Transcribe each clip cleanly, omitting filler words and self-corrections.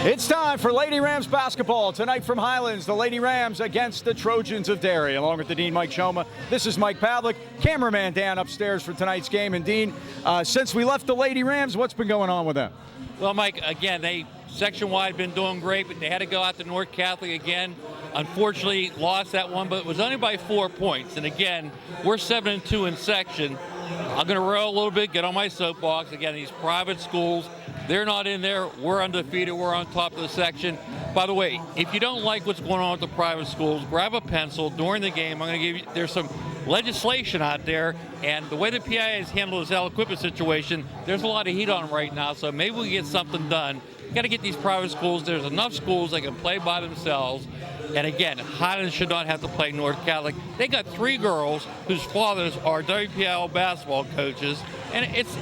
It's time for Lady Rams basketball. Tonight from Highlands, the Lady Rams against the Trojans of Derry. Along with the Dean, Mike Choma. This is Mike Pavlik, cameraman Dan upstairs for tonight's game. And Dean, since we left the Lady Rams, what's been going on with them? Well, Mike, again, they section-wide been doing great, but they had to go out to North Catholic again. Unfortunately, lost that one, but it was only by 4 points. And again, we're 7-2 in section. I'm going to roll a little bit, get on my soapbox. Again, these private schools, they're not in there. We're undefeated. We're on top of the section. By the way, if you don't like what's going on with the private schools, grab a pencil during the game. I'm going to give you, there's some legislation out there, and the way the PIA has handled this equipment situation, there's a lot of heat on them right now, so maybe we get something done. Got to get these private schools. There's enough schools that can play by themselves. And again, Highlands should not have to play North Catholic. They got 3 girls whose fathers are WPIL basketball coaches, and it's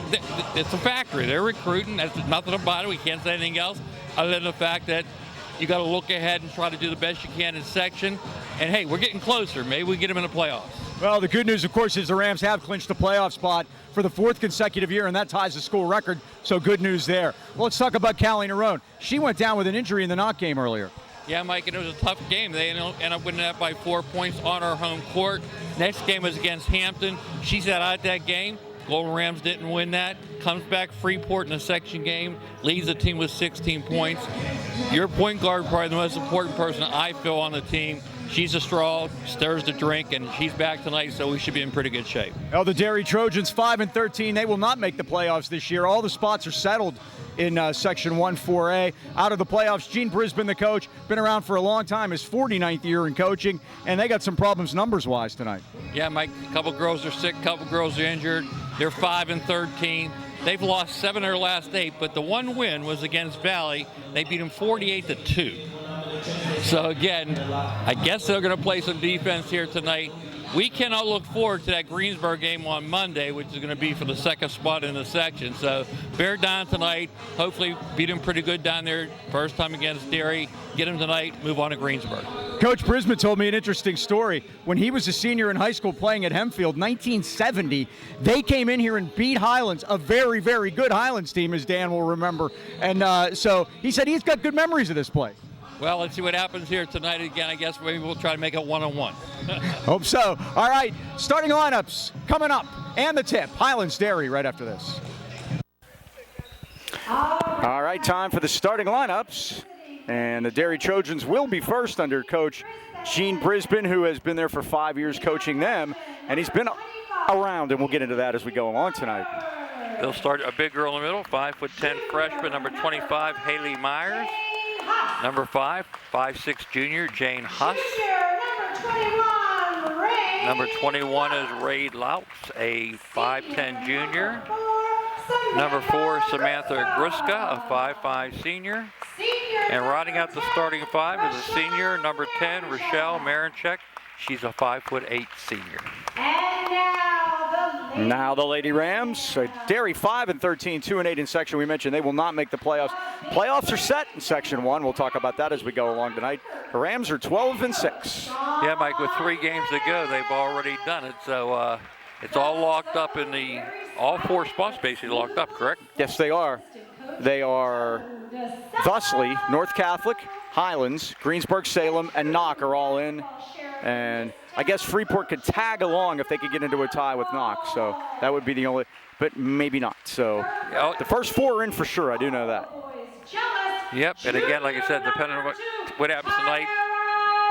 a factory. They're recruiting. There's nothing about it. We can't say anything else other than the fact that you got to look ahead and try to do the best you can in section. And hey, we're getting closer. Maybe we get them in the playoffs. Well, the good news, of course, is the Rams have clinched a playoff spot for the 4th consecutive year, and that ties the school record, so good news there. Well, let's talk about Callie Nerone. She went down with an injury in the knock game earlier. Yeah, Mike, and it was a tough game. They ended up winning that by 4 points on our home court. Next game was against Hampton. She sat out that game. Golden Rams didn't win that. Comes back Freeport in the section game, leads the team with 16 points. Your point guard, probably the most important person I feel on the team. She's a straw, stirs the drink, and she's back tonight, so we should be in pretty good shape. Well, the Derry Trojans, 5-13. They will not make the playoffs this year. All the spots are settled in Section 1-4A. Out of the playoffs, Gene Brisbane, the coach, been around for a long time, his 49th year in coaching, and they got some problems numbers-wise tonight. Yeah, Mike, a couple girls are sick, a couple girls are injured. They're 5-13. They've lost 7 of their last 8, but the one win was against Valley. They beat them 48-2. So again, I guess they're going to play some defense here tonight. We cannot look forward to that Greensburg game on Monday, which is going to be for the 2nd spot in the section. So bear down tonight. Hopefully beat them pretty good down there. First time against Derry. Get them tonight. Move on to Greensburg. Coach Brisbane told me an interesting story. When he was a senior in high school playing at Hempfield, 1970, they came in here and beat Highlands, a very, very good Highlands team, as Dan will remember. And so he said he's got good memories of this place. Well, let's see what happens here tonight. Again, I guess maybe we'll try to make it 1-on-1. Hope so. All right, starting lineups coming up, and the tip. Highlands Derry right after this. All right, time for the starting lineups. And the Derry Trojans will be first under Coach Gene Brisbane, who has been there for 5 years coaching them. And he's been around, and we'll get into that as we go along tonight. They'll start a big girl in the middle, 5'10" freshman, number 25, Haley Myers. Number 5, 5'6" junior, Jane Huss. Number 21 is Ray Louts, a 5'10" junior. Number 4, Samantha Gruska, a 5'5" senior. And rounding out the starting 5 is a senior, number 10, Rochelle Marinchek. She's a 5'8" senior. Now the Lady Rams, Derry 5-13, 2-8 in section. We mentioned they will not make the playoffs. Playoffs are set in Section 1. We'll talk about that as we go along tonight. The Rams are 12-6. Yeah, Mike, with 3 games to go, they've already done it. So it's all locked up in all 4 spots basically locked up, correct? Yes, they are. They are thusly North Catholic, Highlands, Greensburg, Salem, and Knock are all in. And I guess Freeport could tag along if they could get into a tie with Knock. So that would be the only, but maybe not. So the first 4 are in for sure. I do know that. Yep, and again, like I said, depending on what happens tonight,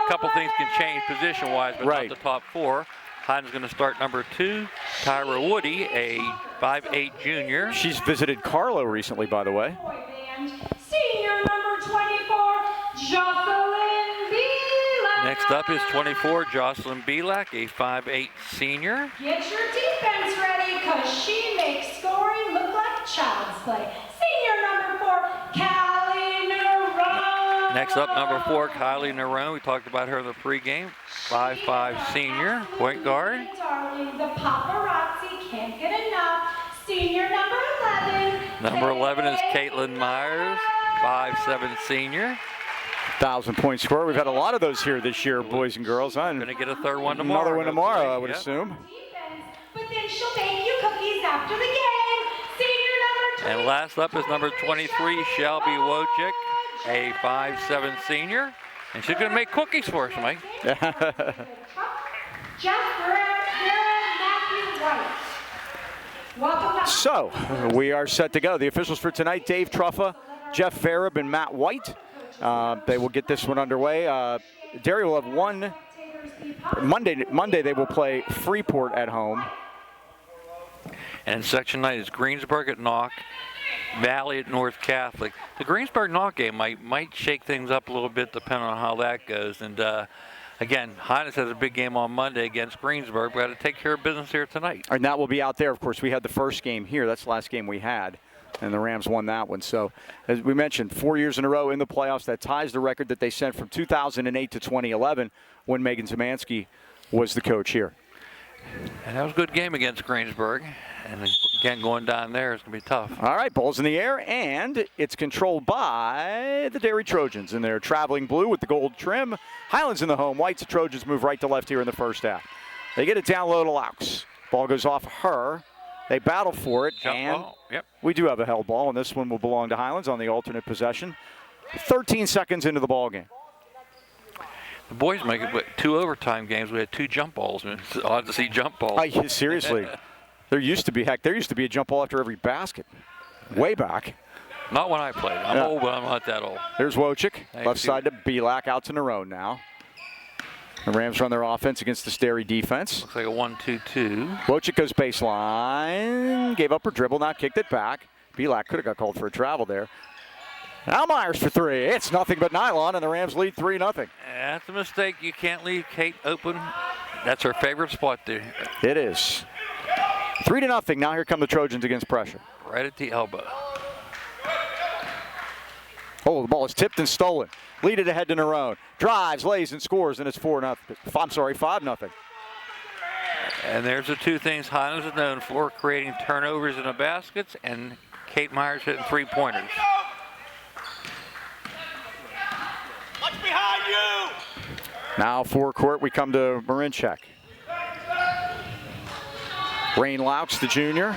a couple things can change position-wise, but not the top 4. Highland's going to start number 2, Tyra Woody, a 5'8" junior. She's visited Carlo recently, by the way. Senior number 24, Jocelyn Belak. Next up is 24, Jocelyn Belak, a 5'8" senior. Get your defense ready, because she makes scoring look like child's play. Senior number 4, Callie Nerone. Next up, number 4, Kylie Nerone. We talked about her in the pregame. 5'5" senior, point guard. Darling, the paparazzi can't get enough. Senior number 11. Number 11 is Caitlin Myers, 5'7" senior. 1,000-point scorer. We've had a lot of those here this year, boys and girls. Going to get a third one tomorrow. Another one tomorrow, I would assume. But then she'll make you cookies after the game. Senior number 20. And last up is number 23, Shelby Wojcik, a 5'7" senior, and she's going to make cookies for us, Mike. So, we are set to go. The officials for tonight, Dave Truffa, Jeff Vereb, and Matt White. They will get this one underway. Derry will have one. Monday they will play Freeport at home. And section 9 is Greensburg at Knock, Valley at North Catholic. The Greensburg-Knock game might shake things up a little bit depending on how that goes. And again, Highlands has a big game on Monday against Greensburg. We've got to take care of business here tonight. And that will be out there. Of course, we had the first game here. That's the last game we had. And the Rams won that one. So, as we mentioned, 4 years in a row in the playoffs. That ties the record that they sent from 2008 to 2011 when Megan Zemansky was the coach here. And that was a good game against Greensburg. And again, going down there is going to be tough. All right, ball's in the air, and it's controlled by the Derry Trojans in their traveling blue with the gold trim. Highlands in the home whites. The Trojans move right to left here in the first half. They get it down low to Laux. Ball goes off her. They battle for it, Jump and ball. Yep. We do have a held ball, and this one will belong to Highlands on the alternate possession. 13 seconds into the ball game. The boys make it, but 2 overtime games. We had 2 jump balls. And it's odd to see jump balls. Seriously. There used to be a jump ball after every basket. Way back. Not when I played. I'm old, but I'm not that old. There's Wojcik. Thank Left you. side to Pavlik, out to Nerone now. The Rams run their offense against the Derry defense. Looks like a 1-2-2. Wojcik goes baseline. Gave up her dribble, now kicked it back. Pavlik could have got called for a travel there. Now Myers for 3. It's nothing but nylon, and the Rams lead 3-0. That's a mistake. You can't leave Kate open. That's her favorite spot there. It is. 3-0. Now here come the Trojans against pressure. Right at the elbow. Oh, the ball is tipped and stolen. Lead it ahead to Nerone. Drives, lays, and scores, and it's 5-0. And there's the 2 things Highlands is known for, creating turnovers in the baskets, and Kate Myers hitting 3-pointers. Watch behind you! Now forecourt, we come to Marinchek. Rain Laux, the junior.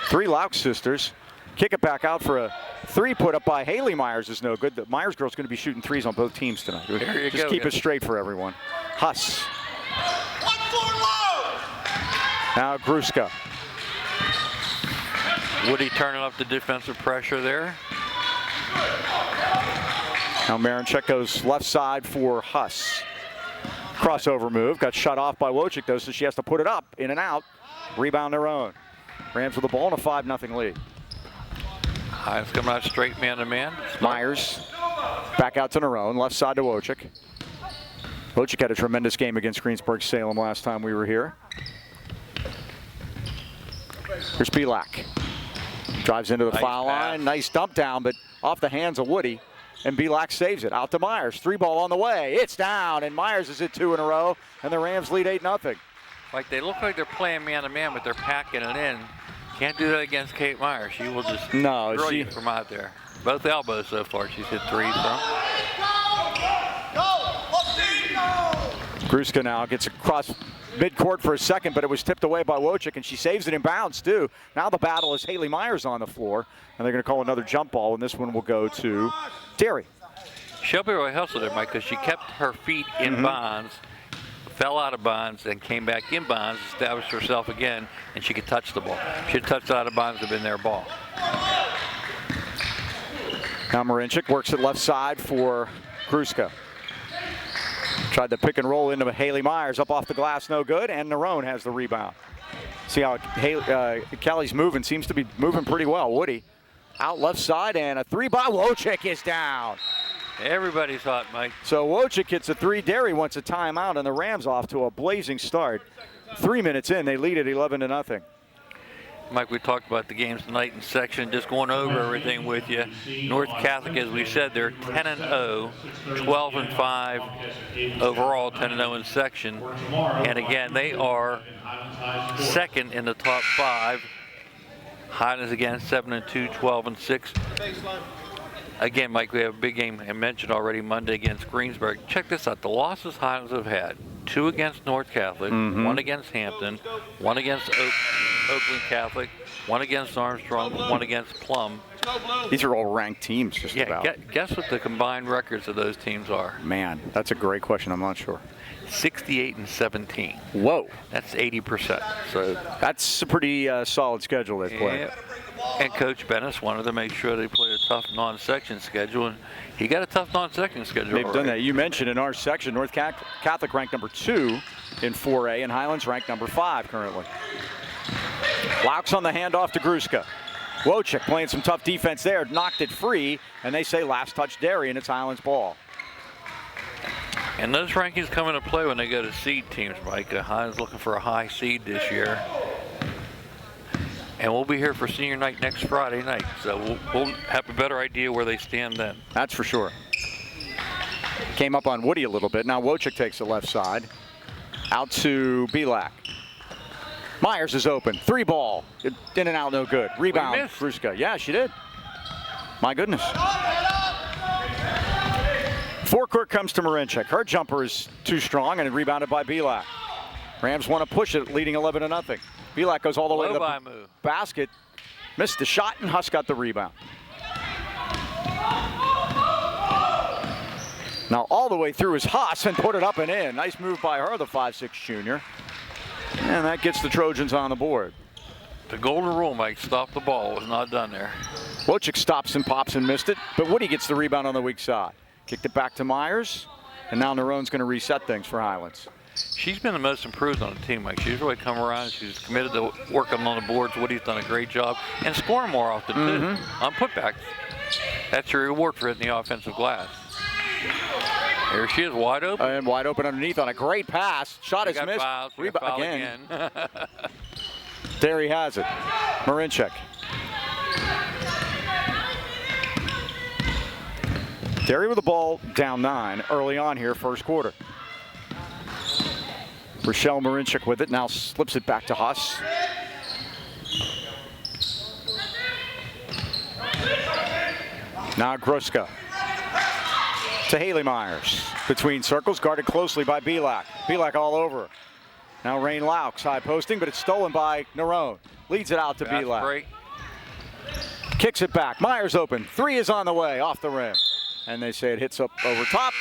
3 Laux sisters. Kick it back out for a 3 put up by Haley Myers is no good. The Myers girl's going to be shooting 3s on both teams tonight. There you Just go. keep it straight for everyone. Huss. 1 floor low! Now Gruska. Woody turning up the defensive pressure there. Now Marinchek goes left side for Huss. Crossover move. Got shut off by Wojcik, though, so she has to put it up, in and out. Rebound their own. Rams with the ball and a 5-0 lead. Highlands coming out straight man-to-man. Myers back out to Nerone, left side to Wojcik. Wojcik had a tremendous game against Greensburg-Salem last time we were here. Here's Pavlik. Drives into the Nice foul pass. line. Nice dump down, but off the hands of Woody. And Pavlik saves it. Out to Myers. 3 ball on the way. It's down, and Myers has hit 2 in a row, and the Rams lead 8-0. Like they look like they're playing man-to-man, but they're packing it in. Can't do that against Kate Myers. She will just drill you from out there. Both elbows so far she's hit 3 from. Gruska now gets across midcourt for a second, but it was tipped away by Wojcik, and she saves it in bounds, too. Now the battle is Haley Myers on the floor, and they're going to call another jump ball, and this one will go to Derry. Shelby Roy hustled her, Mike, because she kept her feet in bonds, fell out of bonds, and came back in bonds, established herself again, and she could touch the ball. She had touched out of bonds, have been their ball. Now Marinchik works it left side for Gruska. Tried to pick and roll into Haley Myers, up off the glass, no good, and Nerone has the rebound. See how Kelly's moving, seems to be moving pretty well. Woody out left side, and a 3 by Wojcik is down. Everybody's hot, Mike. So Wojcik hits a 3. Derry wants a timeout, and the Rams off to a blazing start. 3 minutes in, they lead at 11-0. Mike, we talked about the games tonight in section, just going over everything with you. North Catholic, as we said, they're 10-0, 12-5 overall, 10-0 in section. And again, they are second in the top 5. Highlands again, 7-2, 12-6. Again, Mike, we have a big game I mentioned already Monday against Greensburg. Check this out. The losses Highlands have had, 2 against North Catholic, 1 against Hampton, 1 against Oakland Catholic, 1 against Armstrong, 1 against Plum. go blue. These are all ranked teams, just Yeah, about. guess what the combined records of those teams are? Man, that's a great question. I'm not sure. 68-17. Whoa. That's 80%. So, That's a pretty solid schedule they play. yeah. And Coach Bennis wanted to make sure they played a tough non-section schedule, and he got a tough non-section schedule. They've done that. You mentioned in our section, North Catholic ranked number 2 in 4A, and Highlands ranked number 5 currently. Laux on the handoff to Gruska. Wojcik playing some tough defense there, knocked it free, and they say last touch Derry, and it's Highlands ball. And those rankings come into play when they go to seed teams, Mike. Highlands looking for a high seed this year. And we'll be here for senior night next Friday night, so we'll have a better idea where they stand then. That's for sure. Came up on Woody a little bit. Now Wojcik takes the left side. Out to Pavlik. Myers is open. 3 ball. In and out, no good. Rebound, Gruska. Yeah, she did. My goodness. Forecourt comes to Marinchik. Her jumper is too strong and rebounded by Pavlik. Rams want to push it, leading 11-0. Pavlik goes all the way to the basket. Missed the shot, and Huss got the rebound. Now all the way through is Huss and put it up and in. Nice move by her, the 5'6" junior. And that gets the Trojans on the board. The golden rule, Mike, stop the ball. It was not done there. Wojcik stops and pops and missed it, but Woody gets the rebound on the weak side. Kicked it back to Myers, and now Nerone's going to reset things for Highlands. She's been the most improved on the team, Mike. She's really come around. She's committed to working on the boards. Woody's done a great job, and scoring more often, too, on putbacks. That's your reward for hitting the offensive glass. Here she is, wide open. And wide open underneath on a great pass. Shot is missed. Rebound again. Derry has it. Marinchik. Derry with the ball down 9 early on here, first quarter. Rochelle Marinchik with it, now slips it back to Huss. Now Gruska to Haley Myers. Between circles, guarded closely by Pavlik. Pavlik all over her. Now Rain Laux, high posting, but it's stolen by Nerone. Leads it out to Pavlik. Kicks it back. Myers open. 3 is on the way, off the rim. And they say it hits up over top.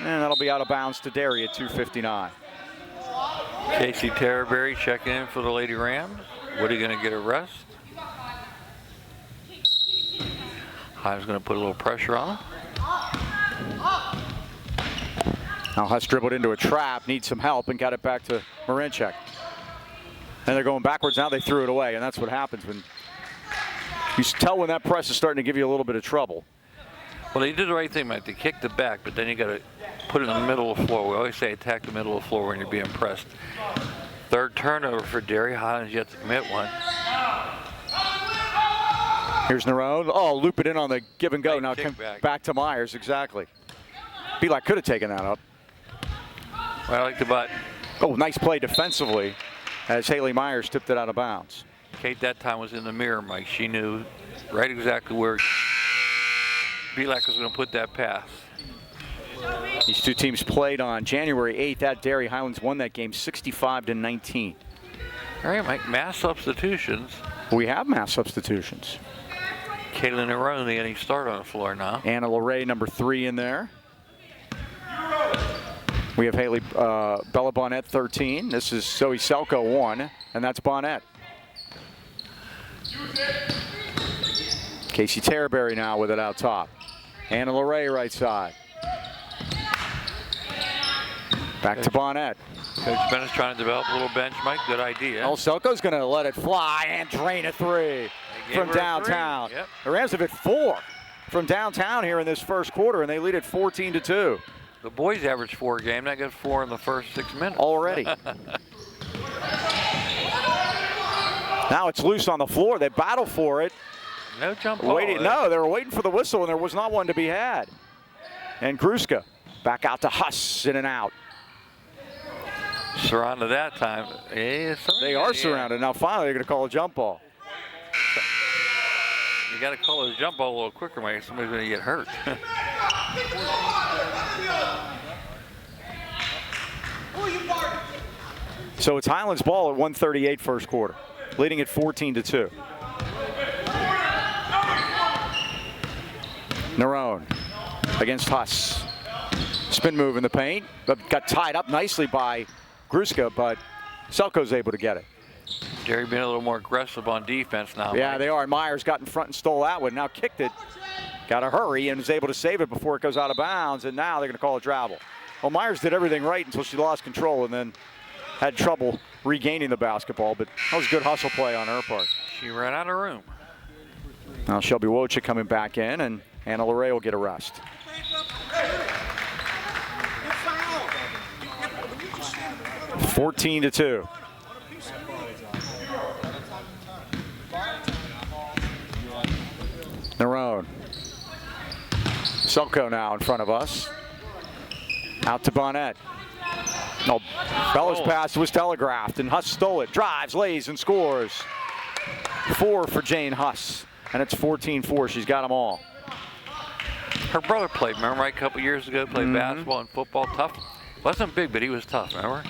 And that'll be out of bounds to Derry at 2:59. Casey Terraberry checking in for the Lady Rams. Woody going to get a rest. High's going to put a little pressure on him. Now Huss dribbled into a trap, needs some help, and got it back to Marinchik. And they're going backwards now. They threw it away, and that's what happens when you tell when that press is starting to give you a little bit of trouble. Well, they did the right thing, Mike. They kicked it back, but then you got to put it in the middle of the floor. We always say attack the middle of the floor when you're being pressed. Third turnover for Derry. Highlands yet to commit one. Here's Nerone. Oh, loop it in on the give and go. Now come back to Myers, exactly. Pavlik could have taken that up. Well, I like the butt. Oh, nice play defensively as Haley Myers tipped it out of bounds. Kate that time was in the mirror, Mike. She knew right exactly where Pavlik was going to put that pass. These two teams played on January 8th at Derry. Highlands won that game 65-19. All right, Mike, mass substitutions. We have mass substitutions. Caitlin Nerone getting started on the floor now. Anna LeRae, number 3 in there. We have Haley Bella Bonnet, 13. This is Zoe Selko, 1, and that's Bonnet. Casey Terraberry now with it out top. Anna LeRae right side. Back to Bonnet. Coach Bennett's trying to develop a little bench, Mike. Good idea. Oh, Selko's going to let it fly and drain a 3 from downtown. Yep. The Rams have hit 4 from downtown here in this first quarter, and they lead it 14-2. The boys averaged 4 a game. They got 4 in the first 6 minutes. Already. Now it's loose on the floor. They battle for it. No jump ball. No, they were waiting for the whistle, and there was not one to be had. And Gruska back out to Huss, in and out. Surrounded that time. Yeah, they are surrounded. Now finally they're going to call a jump ball. You got to call a jump ball a little quicker, Mike. Somebody's going to get hurt. So it's Highlands ball at 1:38 first quarter, leading at 14-2. Nerone against Huss. Spin move in the paint, but got tied up nicely by Gruska, but Selko's able to get it. Derry being a little more aggressive on defense now. Yeah, Mike. they are. Myers got in front and stole that one. Now kicked it. Got to hurry and was able to save it before it goes out of bounds, and now they're going to call a travel. Well, Myers did everything right until she lost control and then had trouble regaining the basketball, but that was good hustle play on her part. She ran out of room. Now Shelby Wojcik coming back in, and Anna Lorray will get a rest. (14-2). Nerone. Selko now in front of us. Out to Bonnet. No, Bella's pass was telegraphed, and Huss stole it. Drives, lays, and scores. 4 for Jane Huss, and it's 14-4. She's got them all. Her brother played, remember, right, a couple years ago, played basketball and football. Tough. Wasn't big, but he was tough, remember?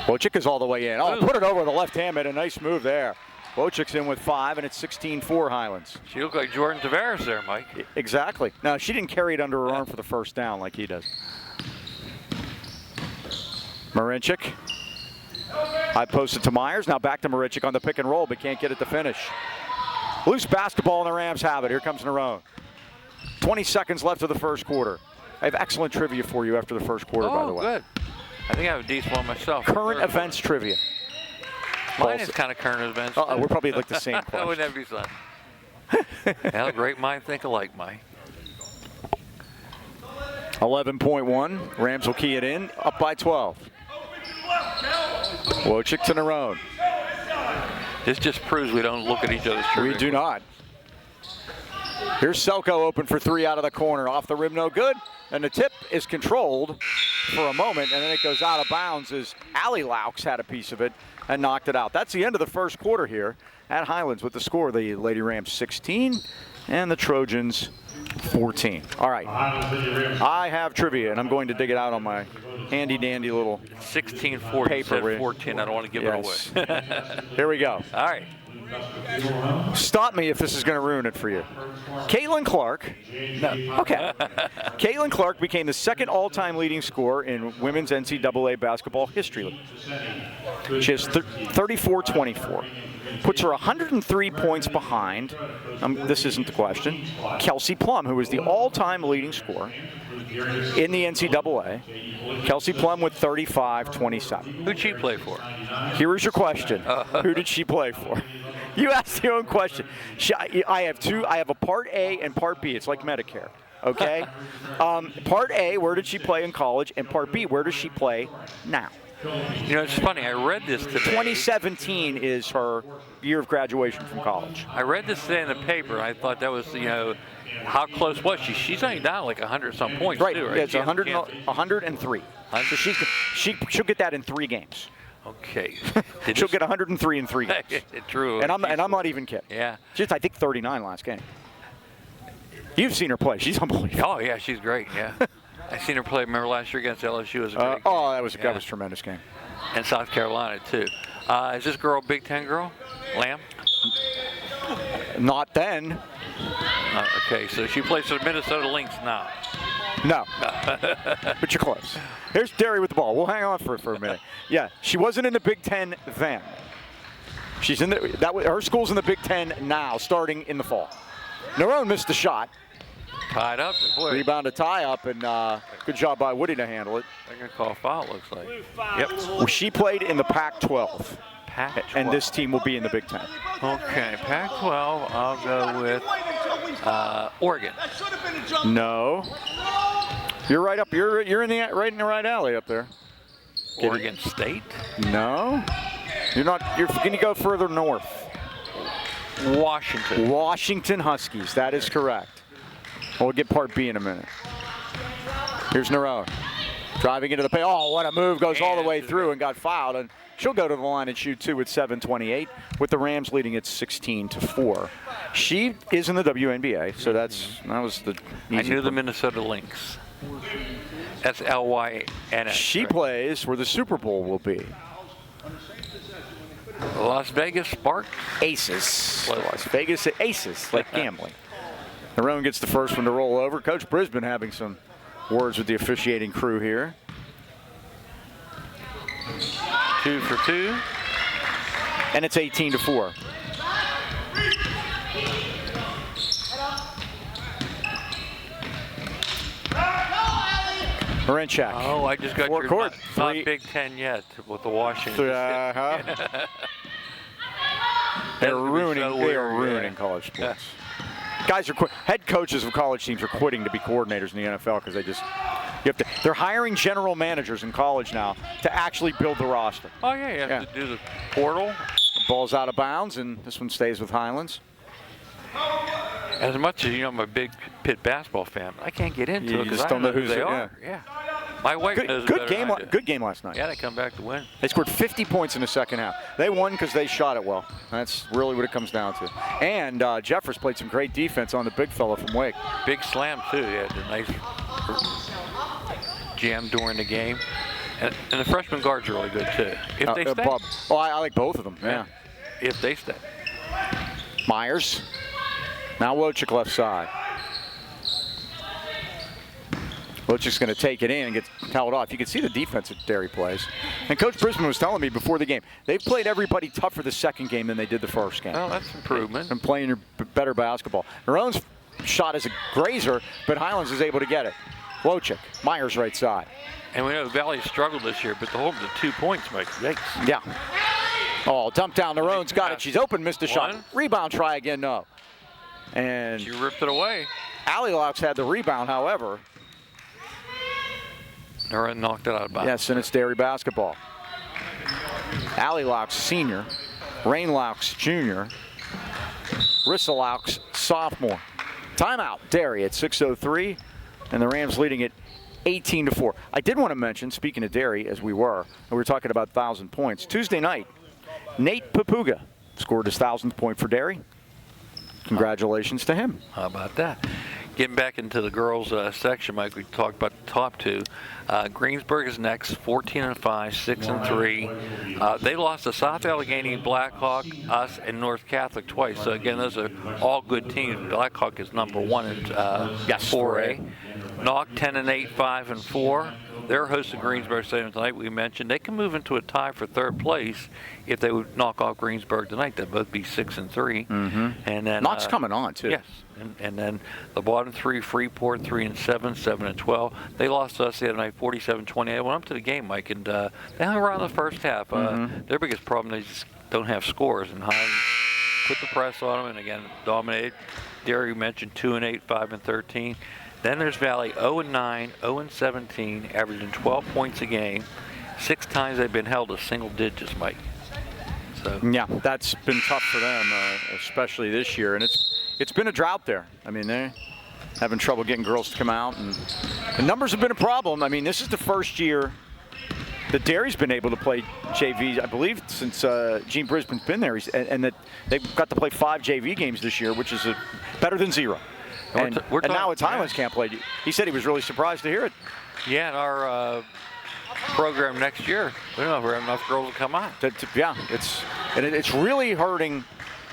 Wojcik is all the way in. Oh, put it over the left hand, made a nice move there. Wojcik's in with 5, and it's 16-4 Highlands. She looked like Jordan Tavares there, Mike. Exactly. No, she didn't carry it under her arm for the first down like he does. Marinchik. I posted to Myers. Now back to Marinchik on the pick and roll, but can't get it to finish. Loose basketball, and the Rams have it. Here comes Nerone. 20 seconds left of the first quarter. I have excellent trivia for you after the first quarter, by the way. Oh, good. I think I have a decent one myself. Current events trivia. Mine is kind of current events. We're probably like the same question. Wouldn't that be fun? Hell, great mind think alike, Mike. 11.1. Rams will key it in, up by 12. Wojcik to Nerone. This just proves we don't look at each other's trivia. We do not. Here's Selko open for 3 out of the corner. Off the rim, no good. And the tip is controlled for a moment, and then it goes out of bounds as Allie Laux had a piece of it and knocked it out. That's the end of the first quarter here at Highlands with the score. The Lady Rams 16 and the Trojans 14. All right. I have trivia, and I'm going to dig it out on my handy-dandy little 16-4, paper. 14. I don't want to give it away. Here we go. All right. Stop me if this is going to ruin it for you. Caitlin Clark. No. Okay. Caitlin Clark became the second all-time leading scorer in women's NCAA basketball history. She has 34-24. Puts her 103 points behind, this isn't the question, Kelsey Plum, who is the all-time leading scorer in the NCAA. Kelsey Plum with 35-27. Who'd she play for? Here is your question. Who did she play for? You asked your own question. I have a Part A and Part B. It's like Medicare, okay? Part A, where did she play in college? And Part B, where does she play now? You know, it's funny. I read this today. 2017 is her year of graduation from college. I read this today in the paper. I thought that was, how close was she? She's only down like 100-some points, right. too, right? Yeah, it's 103. So she'll get that in 3 games. Okay. She'll get 103 in 3 games. True. And I'm not even kidding. Yeah. She's, I think, 39 last game. You've seen her play. She's unbelievable. Oh, yeah, she's great, yeah. I seen her play, remember last year against LSU. It was a great game. Oh, that was a tremendous game. And South Carolina, too. Is this girl a Big Ten girl? Lamb? Not then. Okay, so she plays for the Minnesota Lynx now. No. But you're close. Here's Derry with the ball. We'll hang on for a minute. Yeah, she wasn't in the Big Ten then. She's in her school's in the Big Ten now, starting in the fall. Nerone missed the shot. Tied up. Boy. Rebound to tie up, and good job by Woody to handle it. They're going to call a foul, it looks like. Yep. Well, she played in the Pac-12. Pac-12. And this team will be in the Big Ten. Okay, Pac-12, I'll go with Oregon. No. You're right up. You're in the right alley up there. Oregon State? No. You're not. You're going to go further north. Washington. Washington Huskies. That is correct. We'll get Part B in a minute. Here's Nerone. Driving into the paint. Oh, what a move. Goes all the way through and got fouled. And she'll go to the line and shoot 2 with 7:28, with the Rams leading it 16-4. She is in the WNBA, so that was the easy I knew the part. Minnesota Lynx. That's Lynns. She right? plays where the Super Bowl will be. Las Vegas Sparks. Aces. Las Vegas Aces, like gambling. Narone gets the first one to roll over. Coach Brisbane having some words with the officiating crew here. 2 for 2. And it's 18-4. Marinchak. Oh, I just got your Court. not Big Ten yet with the Washington. They're ruining college sports. Guys are head coaches of college teams are quitting to be coordinators in the NFL because they're hiring general managers in college now to actually build the roster. Oh yeah, you have to do the portal. The ball's out of bounds, and this one stays with Highlands. As much as I'm a big Pitt basketball fan, I can't get into it because I don't know who they are. Yeah. My wife knows good game. Good game last night. Yeah, they come back to win. They scored 50 points in the second half. They won because they shot it well. That's really what it comes down to. And Jeffers played some great defense on the big fella from Wake. Big slam too. Yeah, a nice jam during the game. And the freshman guards are really good too. If they stay. I like both of them. Yeah. If they stay. Myers. Now Wojcik left side. Wojcik's going to take it in and get held off. You can see the defense that Derry plays. And Coach Brisbane was telling me before the game, they've played everybody tougher the second game than they did the first game. Well, that's improvement. And playing your better basketball. Narone's shot is a grazer, but Highlands is able to get it. Wojcik, Myers right side. And we know Valley struggled this year, but to hold them to 2 points, Mike. Yikes. Yeah. Oh, dump down. Narone's got it. She's open, missed a shot. Rebound try again, no. And she ripped it away. Alley-Locks had the rebound, however. Narone knocked it out of bounds. Yes, and it's Derry basketball. Alley-Locks, senior. Rain-Locks, junior. Rissa-Locks, sophomore. Timeout, Derry at 6:03, and the Rams leading it 18-4. I did want to mention, speaking of Derry, as we were talking about 1,000 points. Tuesday night, Nate Papuga scored his 1,000th point for Derry. Congratulations to him. How about that? Getting back into the girls section, Mike, we talked about the top two. Greensburg is next, 14-5, 6-3. They lost to South Allegheny, Blackhawk, us, and North Catholic twice. So again, those are all good teams. Blackhawk is number 1 in 4A. Knock 10-8, 5-4. They're hosting Greensburg Stadium tonight. We mentioned they can move into a tie for third place if they would knock off Greensburg tonight. They'd both be 6-3. Mm-hmm. And then Knock's coming on too. Yes. And then the bottom three, Freeport 3-7, 7-12. They lost to us the other night, 47-20. I went up to the game, Mike, and they hung around the first half. Their biggest problem, they just don't have scores. And Highlands put the press on them, and again, dominated. Derry mentioned 2-8, 5-13. Then there's Valley 0-9, 0-17, averaging 12 points a game. 6 times they've been held to single digits, Mike. So yeah, that's been tough for them, especially this year, and it's been a drought there. I mean, they're having trouble getting girls to come out, and the numbers have been a problem. I mean, this is the first year that Derry's been able to play JV, I believe, since Gene Brisbane's been there, and that they've got to play 5 JV games this year, which is better than 0. And now it's Highlands can't play. He said he was really surprised to hear it. Yeah, in our program next year, we don't know if we have enough girls to come on. Yeah, it's really hurting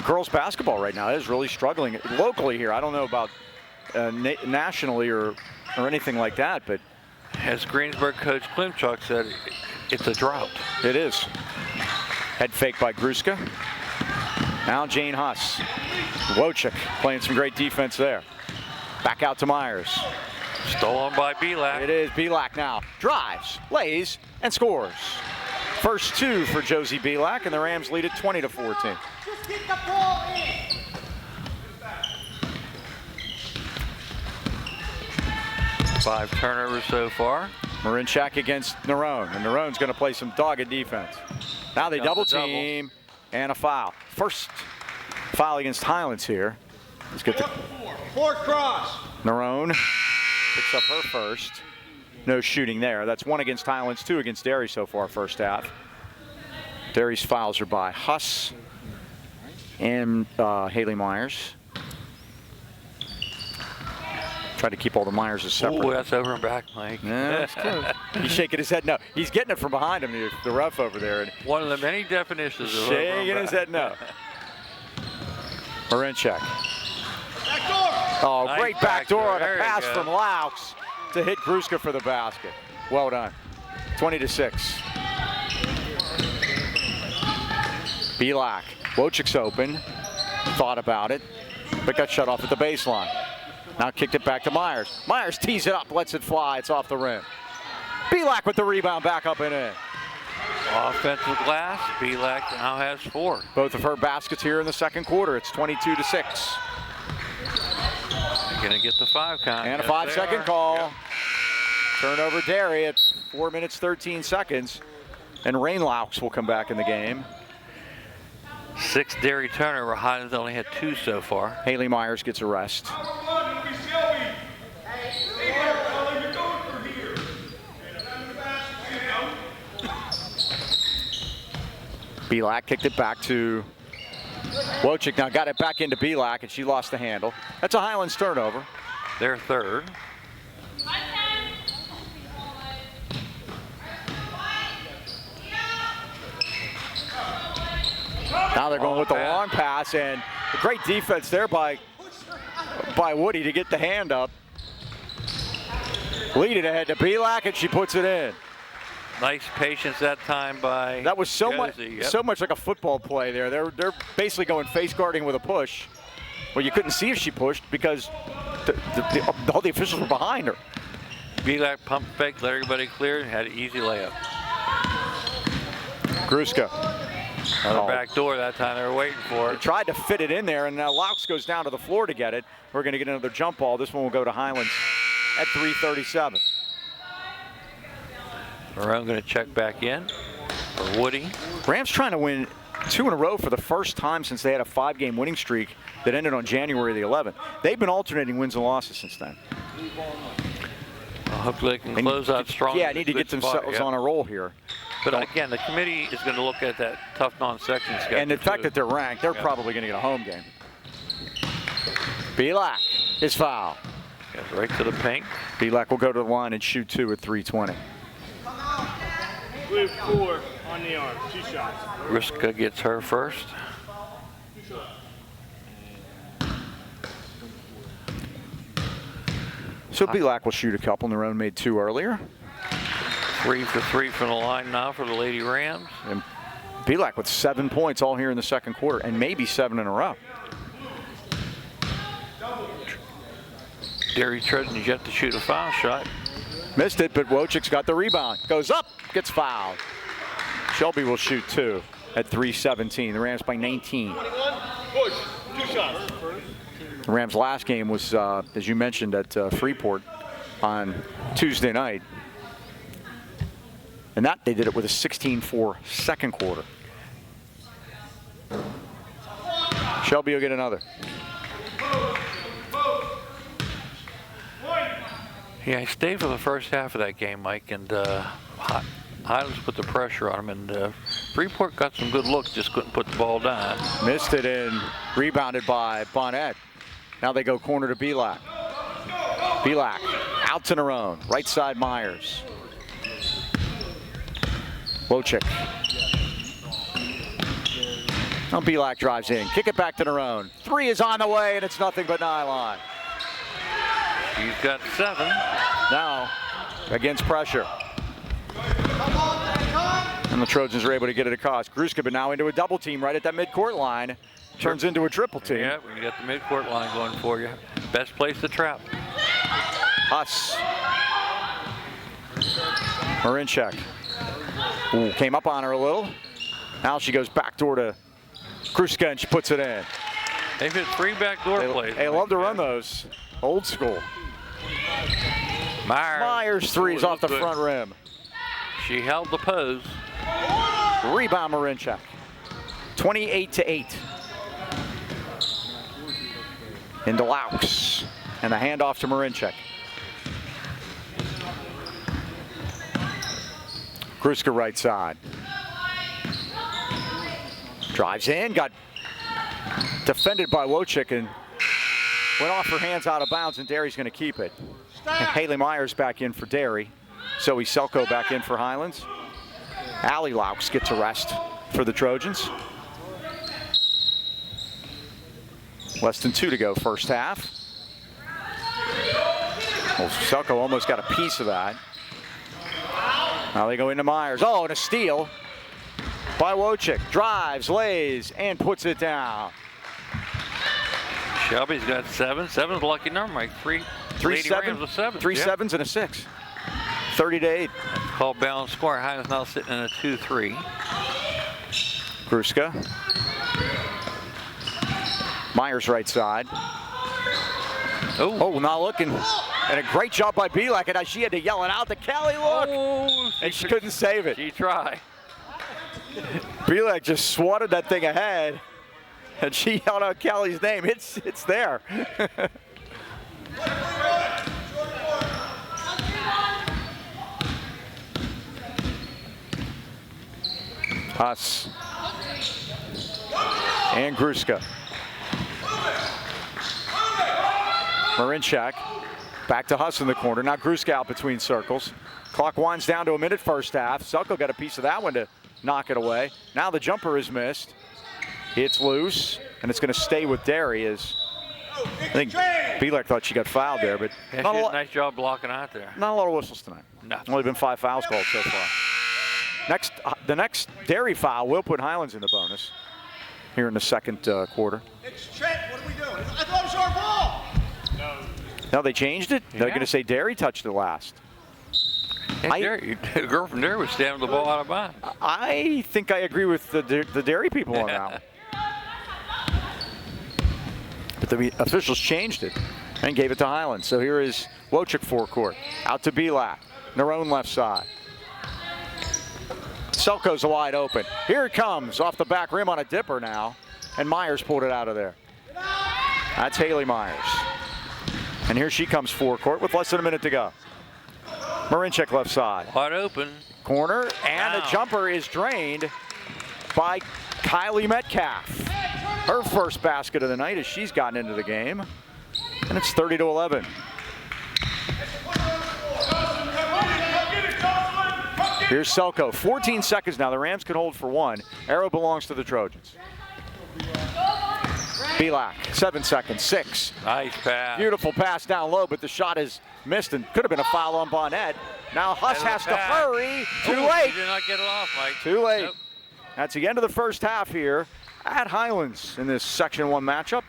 girls basketball right now. It is really struggling locally here. I don't know about nationally or anything like that, but as Greensburg coach Klimchuk said, it's a drought. It is. Head fake by Gruska. Now Jane Huss. Wojcik playing some great defense there. Back out to Myers. Stolen by Belak. It is Belak now. Drives, lays, and scores. First 2 for Josie Belak, and the Rams lead it 20-14. Just get the ball in. Five turnovers so far. Marinchak against Narone, and Narone's going to play some dogged defense. Now they double team, and a foul. First foul against Highlands here. Let's get the 4 cross. Narone picks up her first. No shooting there. That's 1 against Highlands, 2 against Derry so far first half. Derry's fouls are by Huss and Haley Myers. Try to keep all the Myers separate. Oh, that's over and back, Mike. Yeah, that's close. He's shaking his head no. He's getting it from behind him, the ref over there. And One of the many definitions of over and shaking his back. head no. Marinchak. Backdoor. Oh, Nice great backdoor on There a you pass go. from Laux to hit Gruska for the basket. Well done. 20-6. Pavlik. Wojcik's open. Thought about it, but got shut off at the baseline. Now kicked it back to Myers. Myers tees it up, lets it fly. It's off the rim. Pavlik with the rebound, back up and in. Offensive glass. Pavlik now has 4. Both of her baskets here in the second quarter. It's 22-6. Gonna get the 5 count. And a Yes, 5-second they are. call. Yep. Turnover Derry at 4 minutes, 13 seconds. And Rain Laux will come back in the game. 6 Derry turnover. Highlands only had 2 so far. Haley Myers gets a rest. Pavlik kicked it back to Wojcik. Now got it back into Pavlik, and she lost the handle. That's a Highlands turnover. Their 3rd. Now they're going with the pass. long pass, and a great defense there by Woody to get the hand up. Lead it ahead to Pavlik, and she puts it in. Nice patience that time by That was so much, Josie. Yep. so much like a football play there. They're basically going face guarding with a push. Well, you couldn't see if she pushed because all the officials were behind her. Pavlik pump fake, let everybody clear, and had an easy layup. Gruska Another back door that time. They were waiting for it. tried to fit it in there, and now Laux goes down to the floor to get it. We're going to get another jump ball. This one will go to Highlands at 3:37. Marone going to check back in for Woody. Rams trying to win 2 in a row for the first time since they had a 5-game winning streak that ended on January the 11th. They've been alternating wins and losses since then. Well, hopefully they can They close out strong. Yeah, need to get themselves on a roll here. But again, the committee is going to look at that tough non-section schedule. And the fact too. that they're ranked, they're probably going to get a home game. Pavlik is foul. Goes right to the paint. Pavlik will go to the line and shoot 2 at 3:20. We have 4 on the arm. 2 shots. Riska gets her first. So Pavlik will shoot a couple. Nerone made 2 earlier. 3 for 3 from the line now for the Lady Rams. And Pavlik with 7 points all here in the second quarter, and maybe 7 in a row. Derry Trudden is yet to shoot a foul shot. Missed it, but Wojcik's got the rebound. Goes up, gets fouled. Shelby will shoot 2 at 3:17. The Rams by 19. 21. Push. 2 shots. The Rams' last game was, as you mentioned, at Freeport on Tuesday night. And that they did it with a 16-4 second quarter. Shelby will get another. Yeah, I stayed for the first half of that game, Mike, and Highlands put the pressure on them, and Freeport got some good looks, just couldn't put the ball down. Missed it and rebounded by Bonnet. Now they go corner to Pavlik. Pavlik out to Nerone. Right side Myers. Wojcik. Now Pavlik drives in. Kick it back to Nerone. 3 is on the way, and it's nothing but nylon. He's got 7. Now against pressure. And the Trojans are able to get it across. Gruska, but now into a double team right at that midcourt line. Turns into a triple team. Yeah, we got the midcourt line going for you. Best place to trap. Huss. Marinchak. Ooh, came up on her a little. Now she goes backdoor to Gruska, and she puts it in. They've hit 3 backdoor plays. They love to run those. Old school. Myers 3 is Ooh, off the good. front rim. She held the pose. Rebound Marinchak. 28-8. Into Laux. And the handoff to Marinchak. Gruska right side. Drives in, got defended by Wojcik, and went off her hands out of bounds, and Derry's going to keep it. Haley Myers back in for Derry. Zoe Selko back in for Highlands. Allie Laux gets a rest for the Trojans. Less than 2 to go first half. Well, Selko almost got a piece of that. Now they go into Myers. Oh, and a steal by Wojcik. Drives, lays, and puts it down. Shelby's got 7. 7's a lucky number, Mike. Three Lady Rams with 7. 3 sevens and a 6. 30 to 8. Called balance score. Highlands now sitting in a 2-3. Gruska. Myers right side. Oh, not looking. And a great job by Pavlik. And she had to yell it out to Kelly, look. Oh, And she couldn't save it. She tried. Pavlik just swatted that thing ahead. And she yelled out Kelly's name. It's there. Huss. And Gruska. Marinchak back to Huss in the corner. Now Gruska out between circles. Clock winds down to a minute first half. Selko got a piece of that one to knock it away. Now the jumper is missed. It's loose, and it's going to stay with Derry. As I think Pavlik thought she got fouled there, but Yeah, not she a did a lot, nice job blocking out there. not a lot of whistles tonight. No. Only been 5 fouls called so far. The next Derry foul will put Highlands in the bonus here in the second quarter. Trent, what are we doing? I thought it was our ball. No, they changed it. They're Yeah. going to say Derry touched it last. Hey, Derry, the girl from Derry was standing the ball out of bounds. I think I agree with the Derry people on that one. But the officials changed it and gave it to Highlands. So here is Wojcik forecourt. Out to Pavlik, their own left side. Selko's wide open. Here it comes off the back rim on a dipper now. And Myers pulled it out of there. That's Haley Myers. And here she comes forecourt with less than a minute to go. Marinchak left side. Wide open. Corner, and the Wow. jumper is drained by Kylie Metcalf. Her first basket of the night as she's gotten into the game. And it's 30 to 11. Here's Selko. 14 seconds now. The Rams could hold for 1. Arrow belongs to the Trojans. Pavlik, 7 seconds, 6. Nice pass. Beautiful pass down low, but the shot is missed and could have been a foul on Bonnet. Now Huss And the has to pass. hurry. Too Ooh, late. She did not get it off, Mike. Too late. Nope. That's the end of the first half here at Highlands in this Section 1 matchup.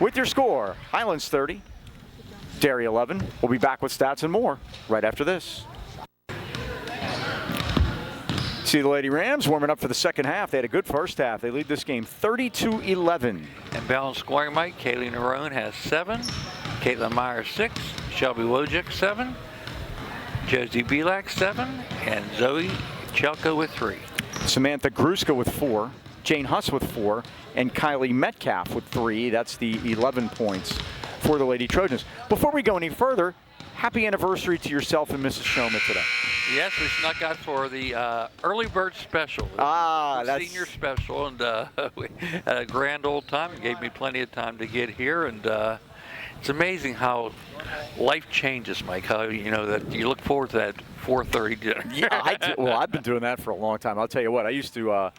With your score, Highlands 30, Derry 11. We'll be back with stats and more right after this. See the Lady Rams warming up for the second half. They had a good first half. They lead this game 30-11. And balance scoring, Mike. Kaylee Nerone has 7. Caitlin Myers 6. Shelby Wojcik 7. Josie Pavlik 7. And Zoe Chelko with 3. Samantha Gruska with 4. Jane Huss with 4. And Kylie Metcalf with 3. That's the 11 points for the Lady Trojans. Before we go any further, happy anniversary to yourself and Mrs. Choma today. Yes, we snuck out for the early bird special. Ah, the that's senior special, and we had a grand old time. It gave me plenty of time to get here, and it's amazing how life changes, Mike. How that you look forward to that 4:30 dinner. Yeah, well, I've been doing that for a long time. I'll tell you what. I used to,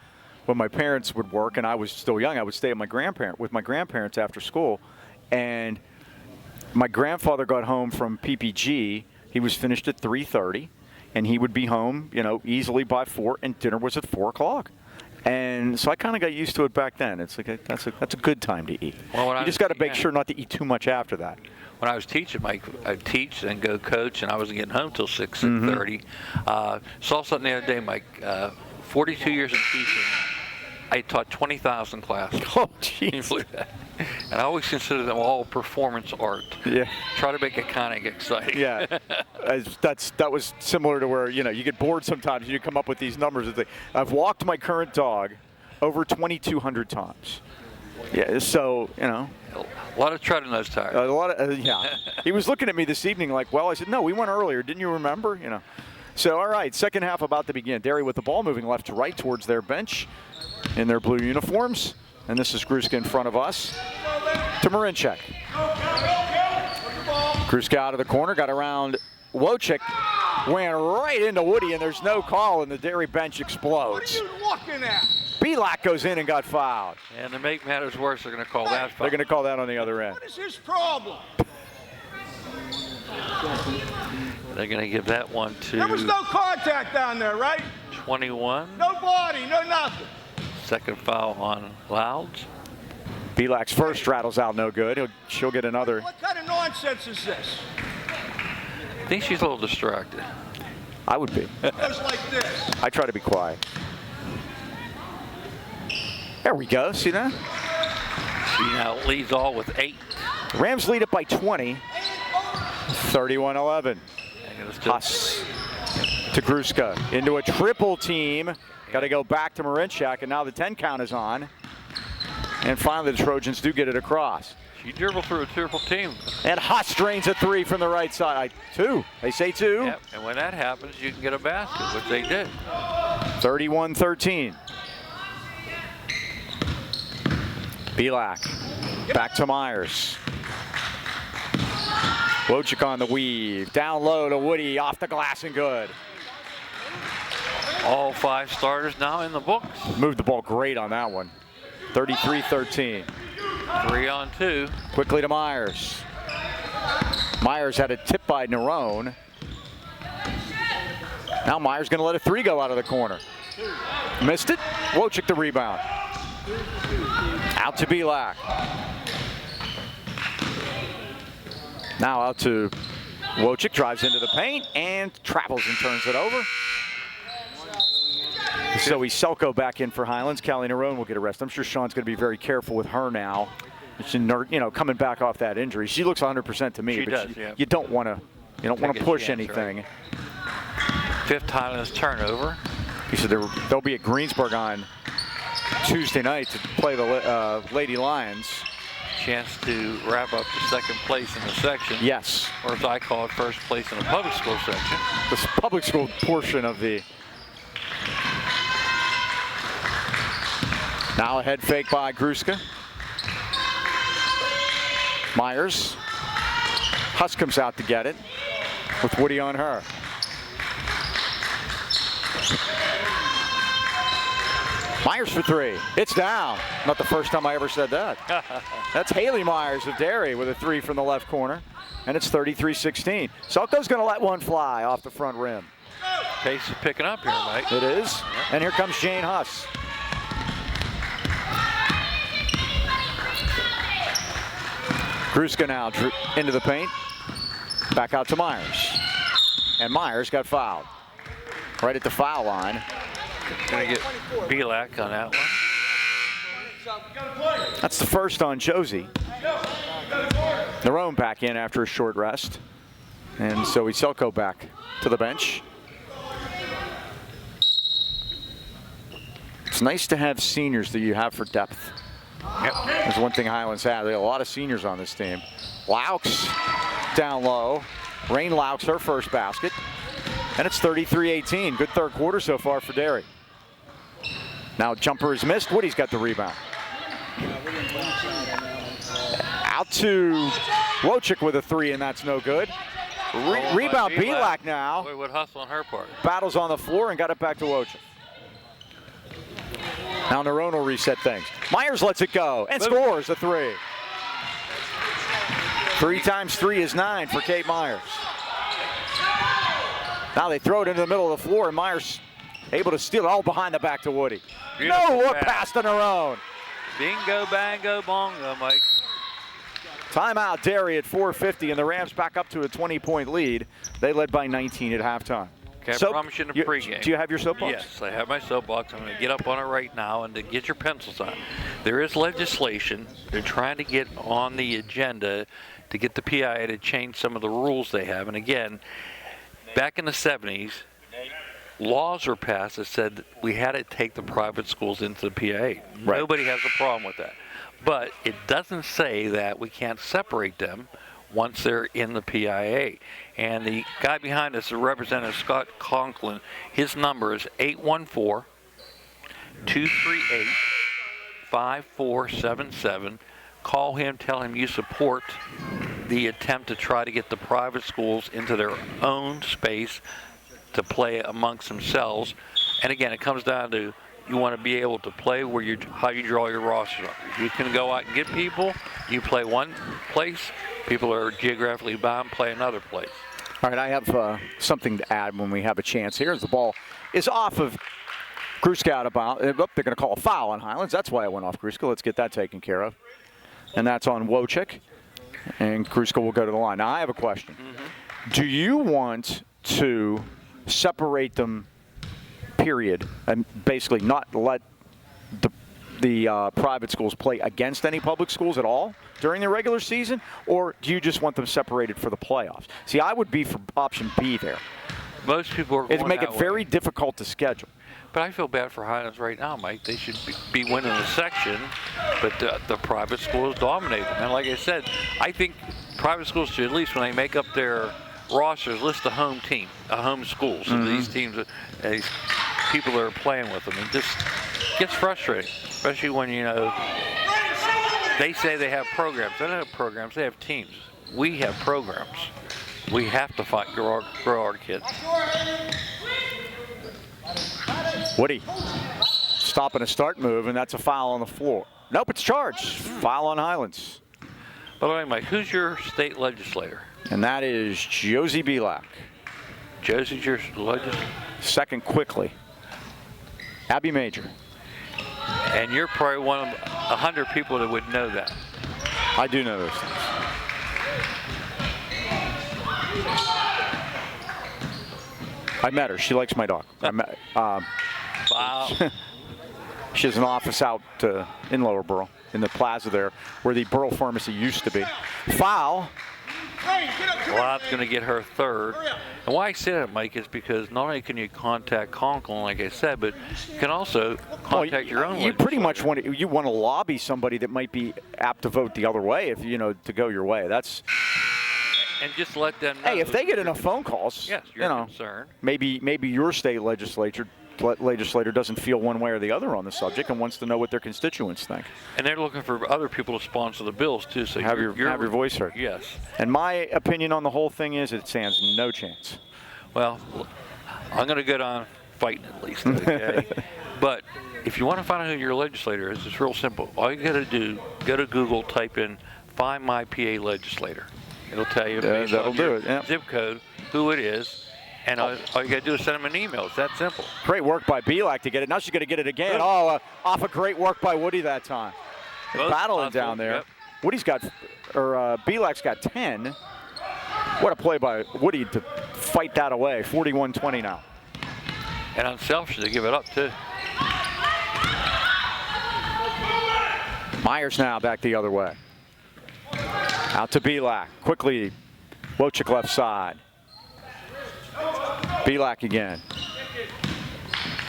when my parents would work and I was still young, I would stay with my grandparents after school, and my grandfather got home from PPG. He was finished at 3:30. And he would be home, easily by 4, and dinner was at 4 o'clock. And so I kind of got used to it back then. It's like that's a good time to eat. Well, you just got to make sure not to eat too much after that. When I was teaching, Mike, I'd teach and go coach, and I wasn't getting home till 6:30. Saw something the other day, Mike. 42 years in teaching, I taught 20,000 classes. Oh, Can you jeez. believe that? And I always consider them all performance art. Yeah. Try to make it kind of exciting. Yeah, that was similar to where you get bored sometimes. You come up with these numbers. It's like, I've walked my current dog over 2,200 times. Yeah, so A lot of tread in those tires. a lot of yeah. He was looking at me this evening like, well, I said, no, we went earlier. Didn't you remember? So all right, second half about to begin. Derry with the ball moving left to right towards their bench in their blue uniforms. And this is Gruska in front of us to Marinchak. Kruska out of the corner, got around Wojcik, went right into Woody, and there's no call, and the Derry bench explodes. What are you looking at? Belak goes in and got fouled. And to make matters worse, they're going to call that foul. They're going to call that on the other end. What is his problem? They're going to give that one to There was no contact down there, right? 21. No body, no nothing. Second foul on Louds. Belak's first rattles out no good. She'll get another. What kind of nonsense is this? I think she's a little distracted. I would be. It goes like this. I try to be quiet. There we go. See that? She now leads all with 8. Rams lead it by 20. 31-11. Huss to Gruska into a triple team. Got to go back to Marinchak, and now the 10 count is on. And finally, the Trojans do get it across. She dribbled through a triple team. And Huss drains a 3 from the right side. 2. They say 2. Yep. And when that happens, you can get a basket, which they did. 31-13. Belak back to Myers. Wojcik on the weave. Down low to Woody, off the glass and good. All 5 starters now in the books. Moved the ball great on that one. 33-13. 3 on 2. Quickly to Myers. Myers had a tip by Nerone. Now Myers going to let a 3 go out of the corner. Missed it. Wojcik the rebound. Out to Belak. Now out to Wojcik, drives into the paint and travels and turns it over. So Selko back in for Highlands. Callie Nerone will get a rest. I'm sure Sean's going to be very careful with her now. She's, coming back off that injury. She looks 100% to me. She but does, yeah. You don't want to push chance, anything. Right? 5th Highlands turnover. He said they'll be at Greensburg on Tuesday night to play the Lady Lions. Chance to wrap up to 2nd place in the section. Yes. Or as I call it, 1st place in the public school section. This public school portion of the. Now a head fake by Gruska. Myers. Huss comes out to get it with Woody on her. Myers for 3. It's down. Not the first time I ever said that. That's Haley Myers of Derry with a 3 from the left corner. And it's 33-16. Selko's going to let one fly off the front rim. Pace is picking up here, Mike. It is. And here comes Jane Huss. Gruska now into the paint. Back out to Myers. And Myers got fouled. Right at the foul line. Gonna get Belak on that one. That's the first on Josie. Nerone back in after a short rest. And so Selko back to the bench. It's nice to have seniors that you have for depth. Yep. That's one thing Highlands have. They have a lot of seniors on this team. Laux down low. Rain Laux her first basket. And it's 33-18. Good third quarter so far for Derry. Now jumper is missed. Woody's got the rebound. Out to Wojcik with a 3, and that's no good. Rebound Belak now. Boy, what hustle on her part. Battles on the floor and got it back to Wojcik. Now Nerone will reset things. Myers lets it go and scores a 3. 3 times 3 is 9 for Kate Myers. Now they throw it into the middle of the floor, and Myers able to steal it all behind the back to Woody. Beautiful no look pass to Nerone. Bingo, bango, bongo, Mike. Timeout Derry at 4:50, and the Rams back up to a 20-point lead. They led by 19 at halftime. Okay, I promise you in the pregame. Do you have your soapbox? Yes, I have my soapbox. I'm going to get up on it right now and to get your pencils on. There is legislation. They're trying to get on the agenda to get the PIA to change some of the rules they have. And again, back in the 70s, laws were passed that said we had to take the private schools into the PIA. Right. Nobody has a problem with that. But it doesn't say that we can't separate them once they're in the PIA. And the guy behind us, the Representative Scott Conklin, his number is 814-238-5477. Call him, tell him you support the attempt to try to get the private schools into their own space to play amongst themselves. And again, it comes down to you want to be able to play where how you draw your roster up. You can go out and get people. You play one place. People are geographically bound, play another place. All right, I have something to add when we have a chance here. As the ball is off of Gruska out of bounds. They're going to call a foul on Highlands. That's why I went off Gruska. Let's get that taken care of. And that's on Wojcik. And Gruska will go to the line. Now, I have a question. Do you want to separate them, period, and basically not let the private schools play against any public schools at all during the regular season? Or do you just want them separated for the playoffs? See, I would be for option B there. Most people are going It'd make it that way. very difficult to schedule. But I feel bad for Highlands right now, Mike. They should be winning the section, but the private schools dominate them. And like I said, I think private schools should, at least when they make up their rosters, list a home team, a home school. So these teams, these people that are playing with them, it just gets frustrating, especially when, you know, they say they have programs. They don't have programs, they have teams. We have programs. We have to grow our kids. Woody, stopping a start move, and that's a foul on the floor. Nope, it's charged. Foul on Highlands. By the way, Mike, who's your state legislator? And that is Josie Belak. Josie's your legislator? Second quickly. Abby Major. And you're probably one of 100 people that would know that. I do know those things. I met her. She likes my dog. Wow. She has an office out in Lower Borough, in the plaza there, where the Borough Pharmacy used to be. Foul. Well, that's going to get her third. And why I say that, Mike, is because not only can you contact Conklin, like I said, but you can also contact your own. You pretty much want to lobby somebody that might be apt to vote the other way, if to go your way. That's. And just let them know. Hey, if they get enough phone calls, yes, you're concerned. Maybe your state legislator doesn't feel one way or the other on the subject and wants to know what their constituents think. And they're looking for other people to sponsor the bills too. So have your voice heard. Yes. And my opinion on the whole thing is it stands no chance. Well, I'm going to go down fighting at least. Okay. But if you want to find out who your legislator is, it's real simple. All you got to do, go to Google, type in "Find My PA Legislator." It'll tell you based that'll on do your it. Yeah. zip code who it is. And all you got to do is send them an email. It's that simple. Great work by Belak to get it. Now she's going to get it again. Oh, off of great work by Woody that time. Battling down there. Yep. Belak's got 10. What a play by Woody to fight that away. 41-20 now. And unselfish to give it up too. Myers now back the other way. Out to Belak. Quickly, Wojcik left side. Belak again.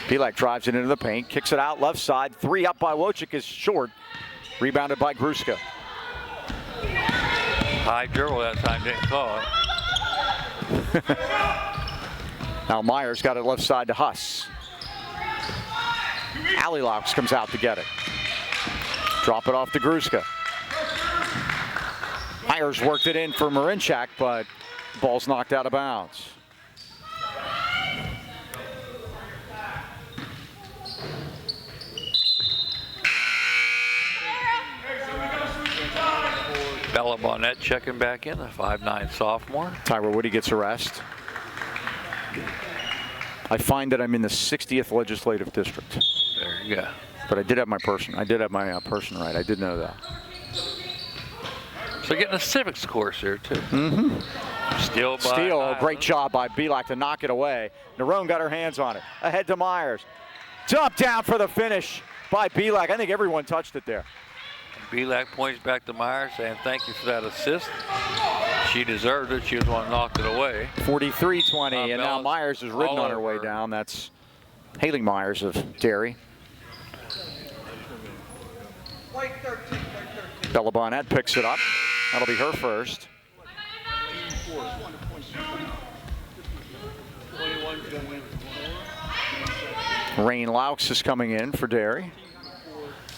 Belak drives it into the paint, kicks it out left side. 3 up by Wojcik is short. Rebounded by Gruska. High dribble that time, didn't call it. Now Myers got it left side to Huss. Alley-Locks comes out to get it. Drop it off to Gruska. Myers worked it in for Marinchak, but ball's knocked out of bounds. Bella Bonnet checking back in, the 5'9" sophomore. Tyra Woody gets a rest. I find that I'm in the 60th legislative district. There you go. But I did have my person. I did have my person right. I did know that. So getting a civics course here too. Steal by Steal, a Highlands. great job by Belak to knock it away. Nerone got her hands on it. Ahead to Myers. Jump down for the finish by Belak. I think everyone touched it there. Belak points back to Myers saying thank you for that assist. She deserved it. She was the one who knocked it away. 43-20, and now Myers is ridden on her way down. That's Haley Myers of Derry. Bella Bonnet picks it up. That'll be her first. Rain Laux is coming in for Derry.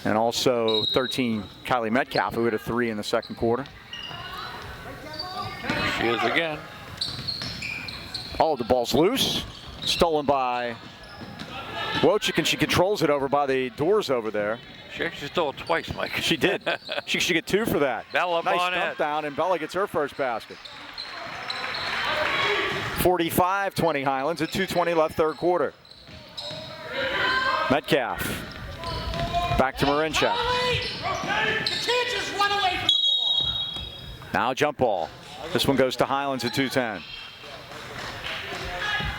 And also 13, Kylie Metcalf, who hit a 3 in the second quarter. She is again. Oh, the ball's loose. Stolen by Wojcik, and she controls it over by the doors over there. She actually stole it twice, Mike. She did. She should get 2 for that. Bella nice Bonnet. dump down, and Bella gets her first basket. 45-20 Highlands at 2:20 left, third quarter. Metcalf. Back to Marinchak. Now jump ball. This one goes to Highlands at 2:10.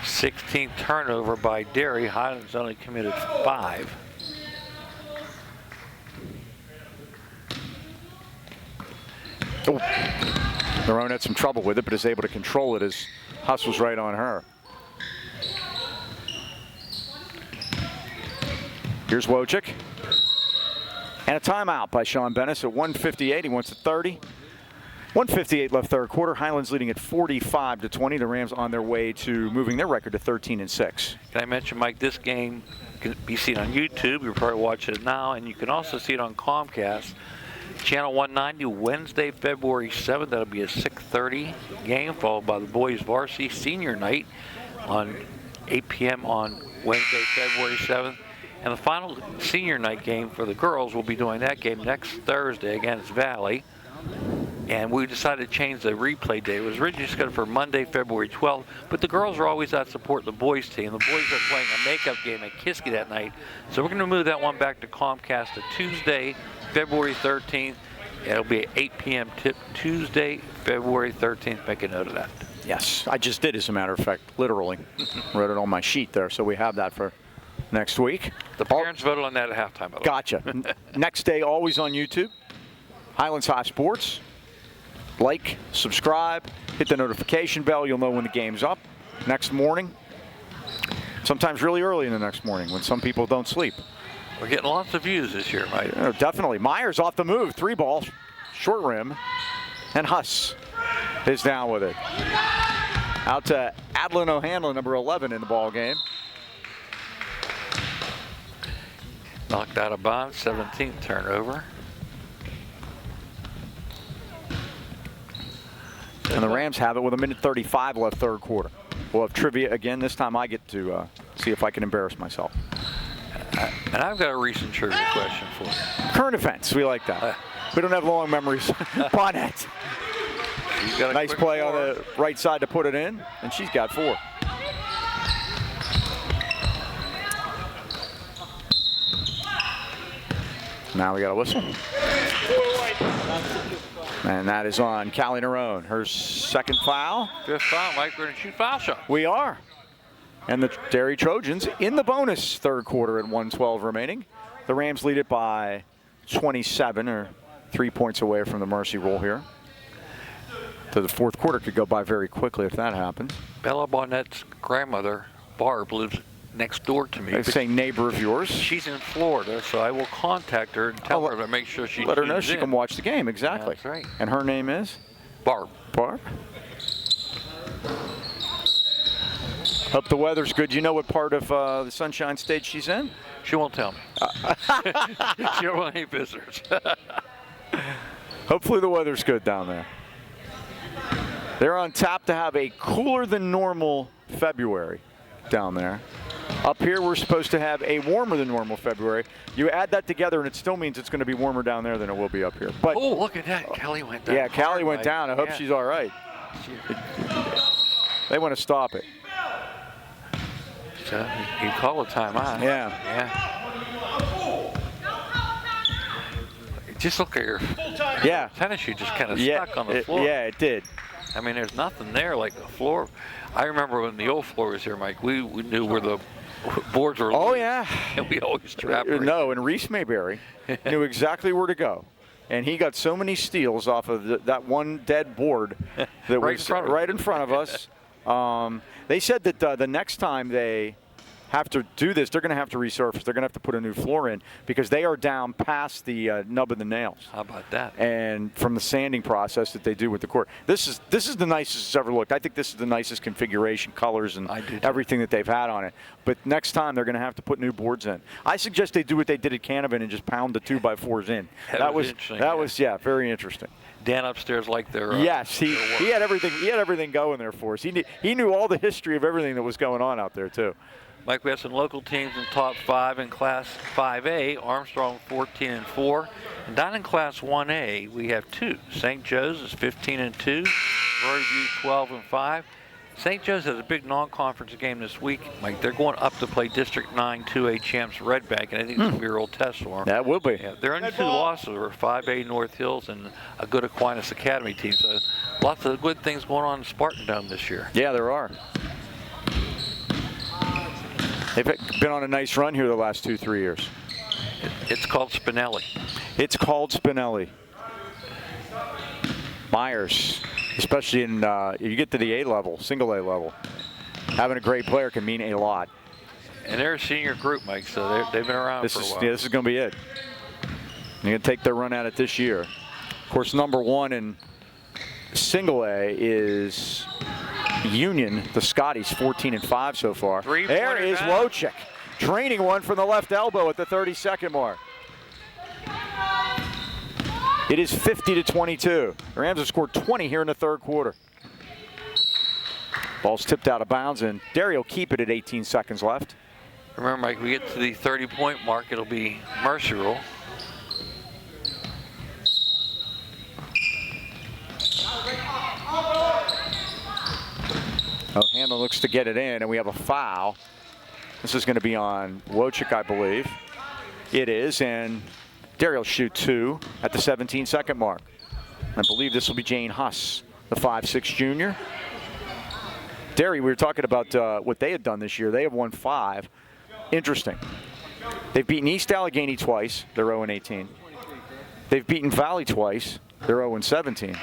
16th turnover by Derry. Highlands only committed 5. Oh. Marone had some trouble with it, but is able to control it as Huss was right on her. Here's Wojcik. And a timeout by Sean Bennis at 1:58. He wants a 30. 1:58 left, third quarter. Highlands leading at 45-20. The Rams on their way to moving their record to 13-6. Can I mention, Mike, this game can be seen on YouTube. You're probably watching it now, and you can also see it on Comcast. Channel 190, Wednesday, February 7th. That'll be a 6:30 game, followed by the boys' varsity senior night on 8 p.m. on Wednesday, February 7th. And the final senior night game for the girls, we'll be doing that game next Thursday against Valley. And we decided to change the replay date. It was originally scheduled for Monday, February 12th, but the girls are always out supporting the boys team. The boys are playing a makeup game at Kiski that night. So we're going to move that one back to Comcast to Tuesday, February 13th. It'll be at 8 p.m. tip Tuesday, February 13th. Make a note of that. Yes, I just did, as a matter of fact, literally. Wrote it on my sheet there, so we have that for next week. The parents voted on that at halftime. By the way. Gotcha. Next day, always on YouTube. Highlands High Sports. Like, subscribe, hit the notification bell. You'll know when the game's up. Next morning, sometimes really early in the next morning when some people don't sleep. We're getting lots of views this year, Mike. Yeah, definitely. Myers off the move. 3 ball, short rim. And Huss is down with it. Out to Adlin O'Hanlon, number 11 in the ball game. Knocked out of bounds, 17th turnover. And the Rams have it with 1:35 left, third quarter. We'll have trivia again. This time I get to see if I can embarrass myself. And I've got a recent trivia question for you. Current events, we like that. We don't have long memories. Bonnet. She's got a Nice quick play on 4. the right side to put it in, and she's got 4. Now we got a whistle. And that is on Callie Nerone. Her second foul. 5th foul, Mike. We're going to shoot foul shot. We are. And the Derry Trojans in the bonus third quarter at 1:12 remaining. The Rams lead it by 27, or 3 points away from the mercy rule here. So the fourth quarter could go by very quickly if that happens. Bella Bonnet's grandmother, Barb, lives next door to me. They say neighbor of yours. She's in Florida, so I will contact her and tell her to make sure she let her know tunes she in. can watch the game. Exactly. That's right. And her name is? Barb. Barb. Hope the weather's good. You know what part of the Sunshine State she's in? She won't tell me. She don't want any visitors. Hopefully the weather's good down there. They're on tap to have a cooler than normal February down there. Up here, we're supposed to have a warmer than normal February. You add that together, and it still means it's going to be warmer down there than it will be up here. But oh, look at that. Callie went down. yeah, Callie hard, went Mike. down. I hope she's all right. They want to stop it. So you call a timeout. Yeah. Yeah. Just look at her Yeah. tennis shoe just kind of Yeah, stuck on the floor. yeah, it did. I mean, there's nothing there like the floor. I remember when the old floor was here, Mike, we knew where the boards were. Oh, loose, yeah. And we always trapped her. No, and Reese Mayberry knew exactly where to go. And he got so many steals off of that one dead board that Right was in front of right in front of us. They said that the next time they have to do this, they're going to have to resurface. They're going to have to put a new floor in because they are down past the nub of the nails. How about that? And from the sanding process that they do with the court. This is the nicest it's ever looked. I think this is the nicest configuration, colors, and everything that they've had on it. But next time they're going to have to put new boards in. I suggest they do what they did at Canavan and just pound the 2x4s in. That was very interesting. Dan upstairs liked their yes, he had everything. He had everything going there for us. He knew all the history of everything that was going on out there too. Mike, we have some local teams in top 5 in Class 5A. Armstrong 14-4, and down in Class 1A we have 2. St. Joe's is 15-2, Royview 12-5. St. Joe's has a big non-conference game this week. Mike, they're going up to play District 9 2A champs Red Bank, and I think it's going to be a real test for them. That will be. Yeah, their only 2 losses are 5A North Hills and a good Aquinas Academy team. So lots of good things going on in Spartan Dome this year. Yeah, there are. They've been on a nice run here the last 2-3 years. It's called Spinelli. It's called Spinelli. Myers, especially in you get to the A level, single A level, having a great player can mean a lot. And they're a senior group, Mike, so they've been around for a while. Yeah, this is going to be it. They're going to take their run at it this year. Of course, number 1 in single A is Union, the Scotties, 14-5 so far. There is Wojcik, draining one from the left elbow at the 30-second mark. It is 50-22. The Rams have scored 20 here in the third quarter. Ball's tipped out of bounds, and Derry will keep it at 18 seconds left. Remember, Mike, we get to the 30-point mark, it'll be Mercy rule. O'Hanlon looks to get it in, and we have a foul. This is going to be on Wojcik, I believe. It is, and Derry will shoot 2 at the 17-second mark. I believe this will be Jane Huss, the 5'6" junior. Derry, we were talking about what they had done this year. They have won 5. Interesting. They've beaten East Allegheny twice. They're 0-18. They've beaten Valley twice. They're 0-17.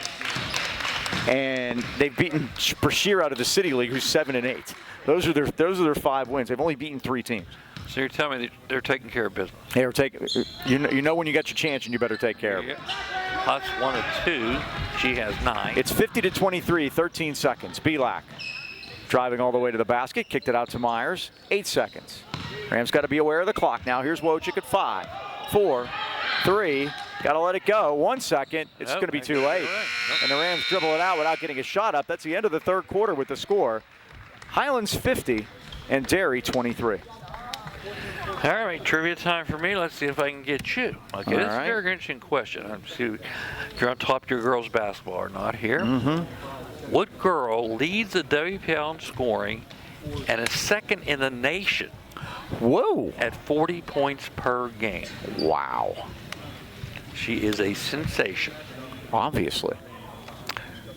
And they've beaten Brashear out of the City League, who's 7-8. Those are their 5 wins. They've only beaten 3 teams. So you're telling me they're taking care of business? They are taking. You know when you got your chance, and you better take care of it. Huss 1 of 2. She has 9. It's 50-23, 13 seconds. Belak driving all the way to the basket, kicked it out to Myers. 8 seconds. Rams got to be aware of the clock now. Here's Wojcik at 5, 4, 3. Got to let it go. 1 second. It's going to be too late. And the Rams dribble it out without getting a shot up. That's the end of the third quarter with the score. Highlands 50 and Derry 23. All right, trivia time for me. Let's see if I can get you. Okay, this is a very interesting question. I'm see if you're on top of your girls' basketball or not here. What girl leads the WPL in scoring and is second in the nation? Whoa! At 40 points per game. Wow. She is a sensation. Obviously.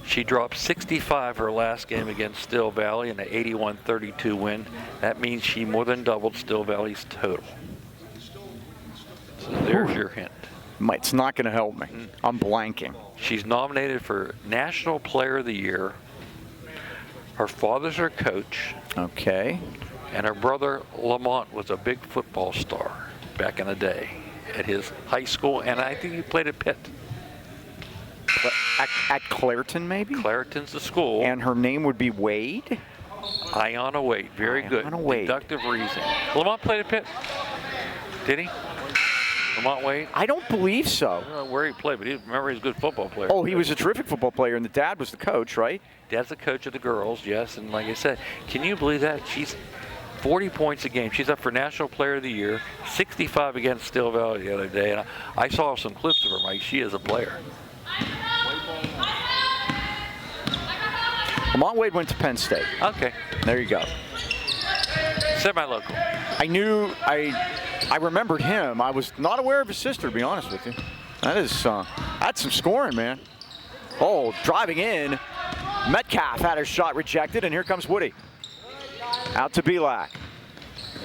She dropped 65 her last game against Still Valley in an 81-32 win. That means she more than doubled Still Valley's total. So there's your hint. It's not going to help me. I'm blanking. She's nominated for National Player of the Year. Her father's her coach. Okay. And her brother Lamont was a big football star back in the day at his high school, and I think he played at Pitt. At Clairton, maybe? Clairton's the school. And her name would be Wade? Iona Wade. Very good. Wade. Deductive reasoning. Lamont played at Pitt. Did he? Lamont Wade? I don't believe so. I don't know where he played, but remember he's a good football player. Oh, he was a terrific football player, and the dad was the coach, right? Dad's the coach of the girls, yes. And like I said, can you believe that? She's 40 points a game. She's up for National Player of the Year, 65 against Still Valley the other day. And I saw some clips of her, Mike. She is a player. Lamont Wade went to Penn State. Okay. There you go. Semi-local. I remembered him. I was not aware of his sister, to be honest with you. That's some scoring, man. Oh, driving in. Metcalf had her shot rejected, and here comes Woody. Out to Belak.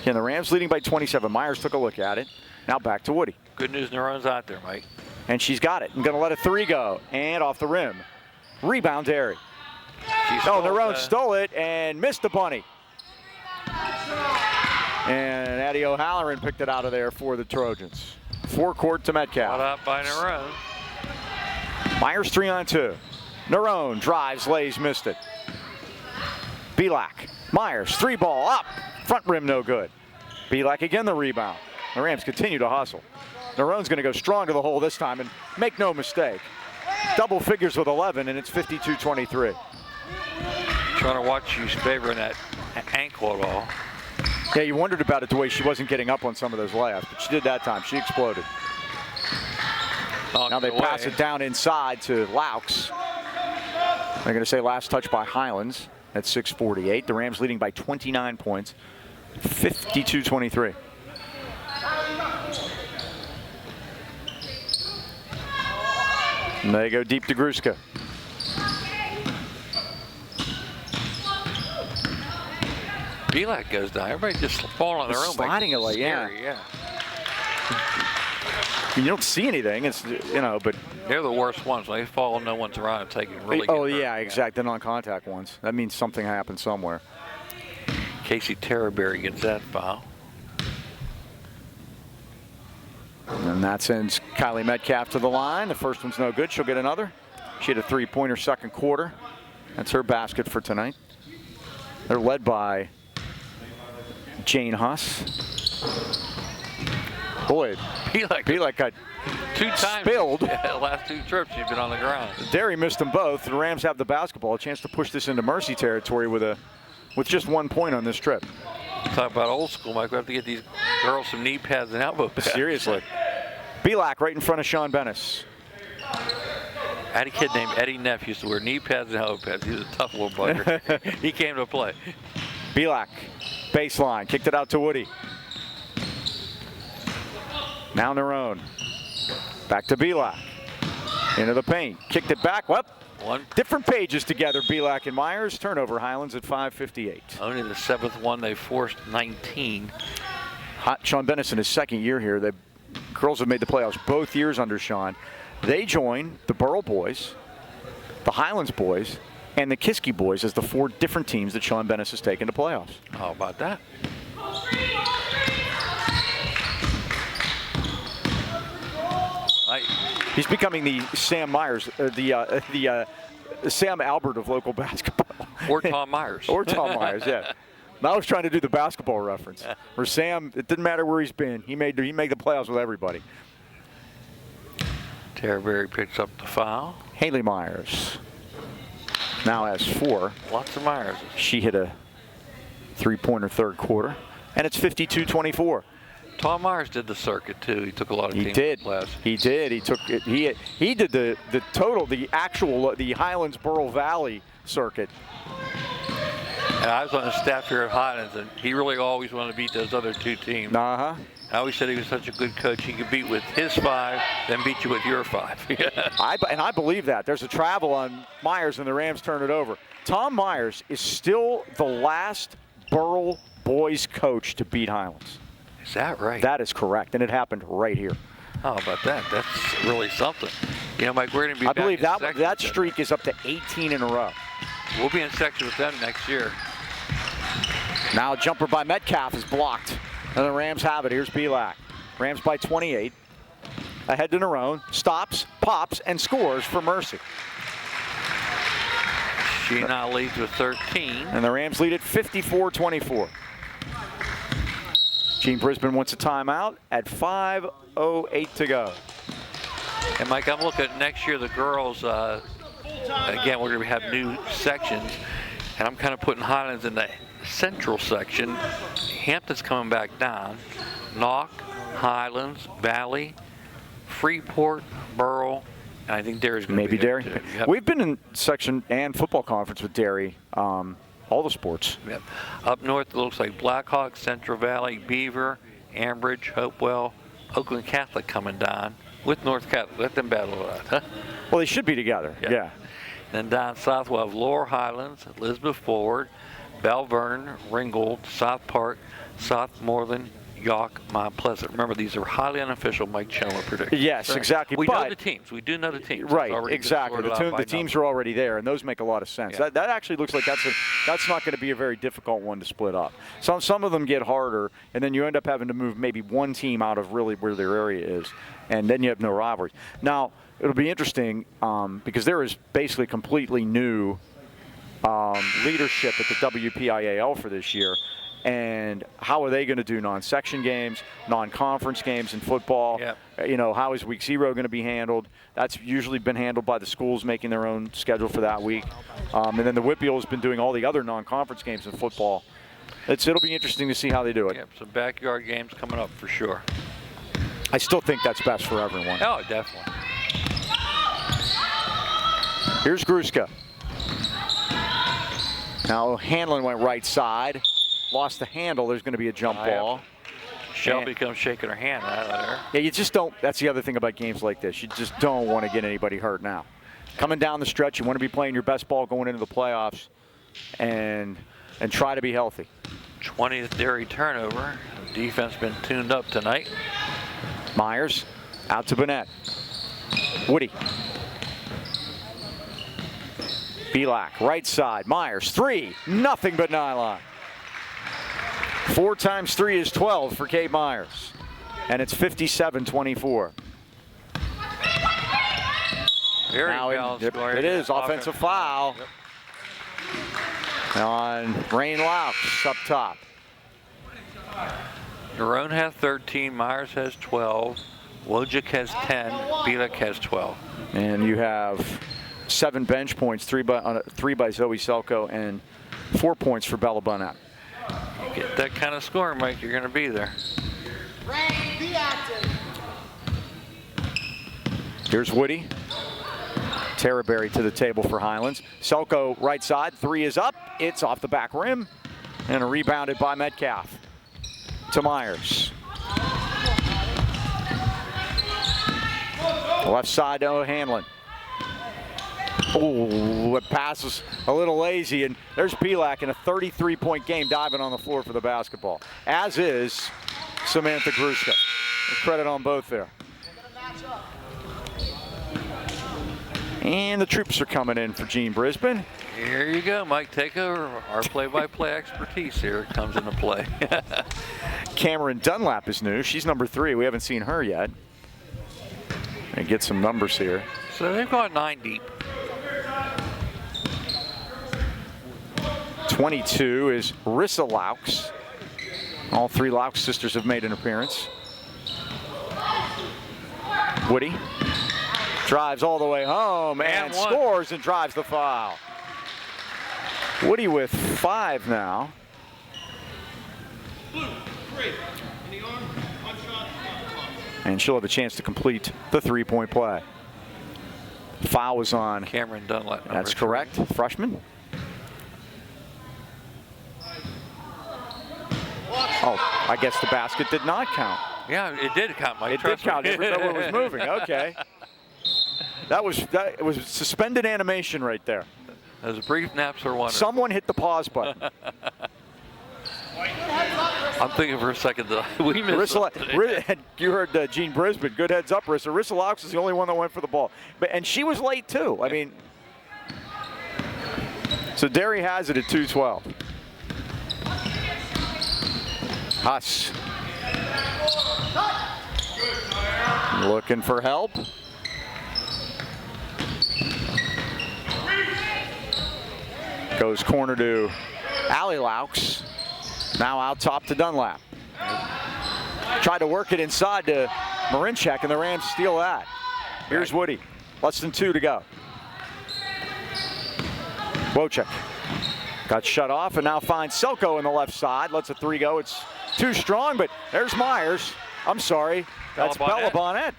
Again, the Rams leading by 27. Myers took a look at it. Now back to Woody. Good news, Neuron's out there, Mike. And she's got it. I'm going to let a 3 go. And off the rim. Rebound, Derry. Nerone stole it and missed the bunny. And Eddie O'Halloran picked it out of there for the Trojans. Forecourt to Metcalf. Caught up by Nerone. Myers 3-on-2. Nerone drives, lays, missed it. Pavlik. Myers, 3-ball up. Front rim no good. Pavlik again the rebound. The Rams continue to hustle. Nerone's going to go strong to the hole this time, and make no mistake. Double figures with 11, and it's 52-23. Trying to watch you favoring that ankle at all. Yeah, you wondered about it the way she wasn't getting up on some of those layups, but she did that time. She exploded. Now they pass it down inside to Laux. They're going to say last touch by Highlands at 6:48. The Rams leading by 29 points, 52-23. And they go deep to Gruska. Pavlik goes down. Everybody just falling on their own. Sliding it like, scary, yeah. You don't see anything. It's, you know, but They're the worst ones. When they fall, no one's around and taking really oh good yeah, hurt. exactly. The non-contact ones. That means something happened somewhere. Casey Terraberry gets that foul. And that sends Kylie Metcalf to the line. The first one's no good. She'll get another. She had a 3-pointer second quarter. That's her basket for tonight. They're led by Jane Huss. Boy, Pavlik got 2 times. spilled. Yeah, the last 2 trips she's been on the ground. Derry missed them both. The Rams have the basketball. A chance to push this into mercy territory with just 1 point on this trip. Talk about old school, Mike. We have to get these girls some knee pads and elbow pads. Seriously. Pavlik right in front of Sean Bennis. I had a kid named Eddie Neff used to wear knee pads and elbow pads. He was a tough little bugger. He came to play. Pavlik, baseline, kicked it out to Woody. Now Nerone. Back to Pavlik. Into the paint. Kicked it back. Well, different pages together, Pavlik and Myers. Turnover, Highlands at 5:58. Only the 7th one. They forced 19. Sean Bennis in his second year here. The girls have made the playoffs both years under Sean. They join the Burrell boys, the Highlands boys, and the Kiski boys as the 4 different teams that Sean Bennis has taken to playoffs. How about that? He's becoming the Sam Myers, the Sam Albert of local basketball. Or Tom Myers. Or Tom Myers, yeah. I was trying to do the basketball reference. For Sam, it didn't matter where he's been. He made the playoffs with everybody. Terraberry picks up the foul. Haley Myers now has 4. Lots of Myers. She hit a 3-pointer third quarter, and it's 52-24. Tom Myers did the circuit too. He took a lot of teams. He did. Class. He did. He took it. He did the Highlands Burrell Valley circuit. And I was on the staff here at Highlands, and he really always wanted to beat those other 2 teams. Uh-huh. I always said he was such a good coach. He could beat with his 5, then beat you with your 5. I believe that. There's a travel on Myers, and the Rams turn it over. Tom Myers is still the last Burrell boys coach to beat Highlands. Is that right? That is correct, and it happened right here. How about that? That's really something. You know, Mike, we're going to be I back believe in section that with streak is up to 18 in a row. We'll be in section with them next year. Now a jumper by Metcalf is blocked, and the Rams have it. Here's Pavlik. Rams by 28. Ahead to Nerone. Stops, pops, and scores for Mercy. She now leads with 13. And the Rams lead at 54-24. Gene Brisbane wants a timeout at 5:08 to go. And Mike, I'm looking at next year, the girls, again, we're going to have new sections. And I'm kind of putting Highlands in the central section. Hampton's coming back down. Knock, Highlands, Valley, Freeport, Burrell, and I think Derry's going to Maybe be there Derry. too. Yep. We've been in section and football conference with Derry, all the sports. Yep. Up north, it looks like Blackhawk, Central Valley, Beaver, Ambridge, Hopewell, Oakland Catholic coming down with North Catholic. Let them battle it out, huh? Well, they should be together, yeah. Then down south, we'll have Lower Highlands, Elizabeth Forward, Bell Vernon, Ringgold, South Park, Southmoreland, York, Mount Pleasant. Remember, these are highly unofficial Mike Choma predictions. Yes, Right? exactly. We know but the teams. We do know the teams. It's Right, already been exactly. sorted out by The teams number. are already there, and those make a lot of sense. Yeah. That actually looks like that's not going to be a very difficult one to split up. Some of them get harder, and then you end up having to move maybe one team out of really where their area is, and then you have no rivalries. Now, it'll be interesting because there is basically completely new leadership at the WPIAL for this year. And how are they going to do non-section games, non-conference games in football? Yep. You know, how is week 0 going to be handled? That's usually been handled by the schools making their own schedule for that week. And then the WPIAL has been doing all the other non-conference games in football. It'll be interesting to see how they do it. Yep, some backyard games coming up for sure. I still think that's best for everyone. Oh, definitely. Here's Gruska. Now Hanlon went right side. Lost the handle. There's going to be a jump ball. Shelby comes shaking her hand out of there. Yeah, you just don't. That's the other thing about games like this. You just don't want to get anybody hurt now. Coming down the stretch, you want to be playing your best ball going into the playoffs, and try to be healthy. 20th Derry turnover. Defense been tuned up tonight. Myers out to Burnett. Woody. Pavlik, right side. Myers, 3. Nothing but nylon. 4 times 3 is 12 for Kate Myers. And it's 57-24. Very Now balanced it score. is offensive foul on Rain Laux up top. Jerome has 13, Myers has 12, Wojcik has 10, Pavlik has 12. And you have 7 bench points, 3 by Zoe Selko and 4 points for Bella Bunnett. Get that kind of scoring, Mike, you're going to be there. Rain, be active. Here's Woody. Terraberry to the table for Highlands. Selko right side, 3 is up. It's off the back rim and rebounded by Metcalf to Myers. Left side to Hanlon. Oh, it passes a little lazy, and there's Pavlik in a 33-point game diving on the floor for the basketball, as is Samantha Gruska. Credit on both there. And the troops are coming in for Gene Brisbane. Here you go, Mike. Take over. Our play-by-play expertise here comes into play. Cameron Dunlap is new. She's number 3. We haven't seen her yet. And get some numbers here. So they've gone 9 deep. 22 is Rissa Laux. All 3 Laux sisters have made an appearance. Woody drives all the way home and scores and drives the foul. Woody with 5 now. And she'll have a chance to complete the 3-point play. Foul was on Cameron Dunlap. That's correct. Freshman. Oh, I guess the basket did not count. Yeah, it did count, Mike. It did count. It was moving. Okay. That was suspended animation right there. Those brief naps are wonderful. Someone hit the pause button. I'm thinking for a second that we missed it. You heard Gene Brisbane. Good heads up, Rissa. Rissa Laux is the only one that went for the ball. And she was late, too. I mean, so Derry has it at 2:12. Huss. Looking for help. Goes corner to Allie Laux. Now out top to Dunlap. Tried to work it inside to Marinchak, and the Rams steal that. Here's Woody. Less than 2 to go. Wojcik got shut off and now finds Selko in the left side. Lets a 3 go. It's too strong, but there's Myers. I'm sorry. That's Bella Bunnett.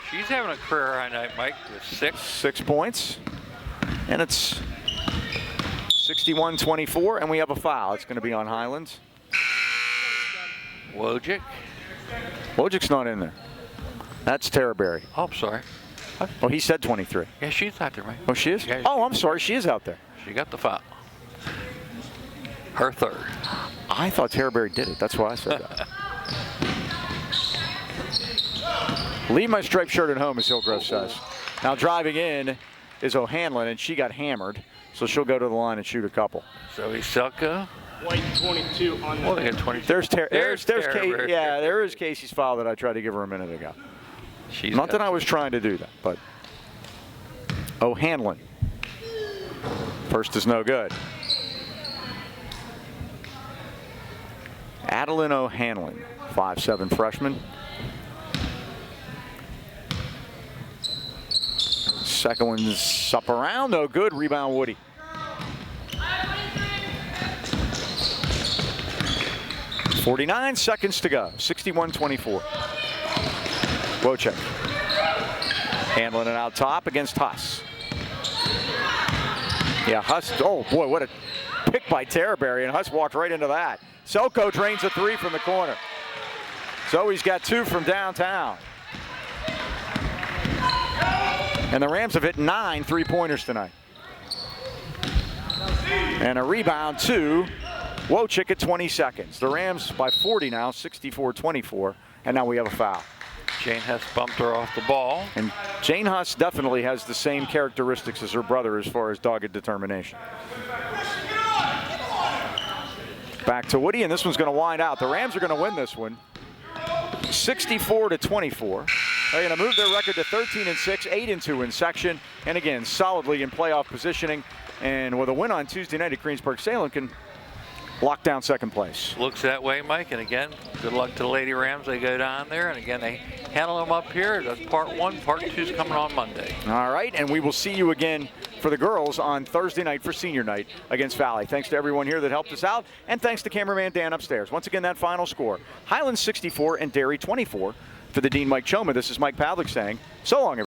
She's having a career high night, Mike, with 6. 6 points. And it's 61-24, and we have a foul. It's going to be on Highlands. Wojcik. Wojcik's not in there. That's Terraberry. Oh, I'm sorry. Oh, he said 23. Yeah, she's out there, Mike. Oh, she is? Yeah, oh, I'm sorry. She is out there. She got the foul. Her 3rd. I thought Terraberry did it. That's why I said that. Leave my striped shirt at home, as Hillgrove says. Now driving in is O'Hanlon, and she got hammered, so she'll go to the line and shoot a couple. Zoe Selka. White 22 on the. Well, they got 22. There's Tara. yeah, there is Casey's foul that I tried to give her a minute ago. Not that I was trying to do that, but O'Hanlon. First is no good. Adeline O'Hanlon, 5'7" freshman. Second one's up around, no good. Rebound Woody. .49 seconds to go. 61-24. Wojcik. Handling it out top against Huss. Yeah, Huss. Oh boy, what a pick by Terberry, and Huss walked right into that. Selko drains a three from the corner. Zoe's got two from downtown. And the Rams have hit 9 3-pointers tonight. And a rebound to Wojcik at 20 seconds. The Rams by 40 now, 64-24. And now we have a foul. Jane Huss bumped her off the ball. And Jane Huss definitely has the same characteristics as her brother as far as dogged determination. Back to Woody, and this one's going to wind out. The Rams are going to win this one, 64-24. They're going to move their record to 13-6, 8-2 in section, and again, solidly in playoff positioning. And with a win on Tuesday night at Greensburg-Salem, can lock down second place. Looks that way, Mike. And again, good luck to the Lady Rams. They go down there, and again, they handle them up here. That's part one. Part two's coming on Monday. All right, and we will see you again for the girls on Thursday night for senior night against Valley. Thanks to everyone here that helped us out, and thanks to cameraman Dan upstairs. Once again, that final score, Highlands 64 and Derry 24. For the Dean Mike Choma, this is Mike Pavlik saying, so long, everyone.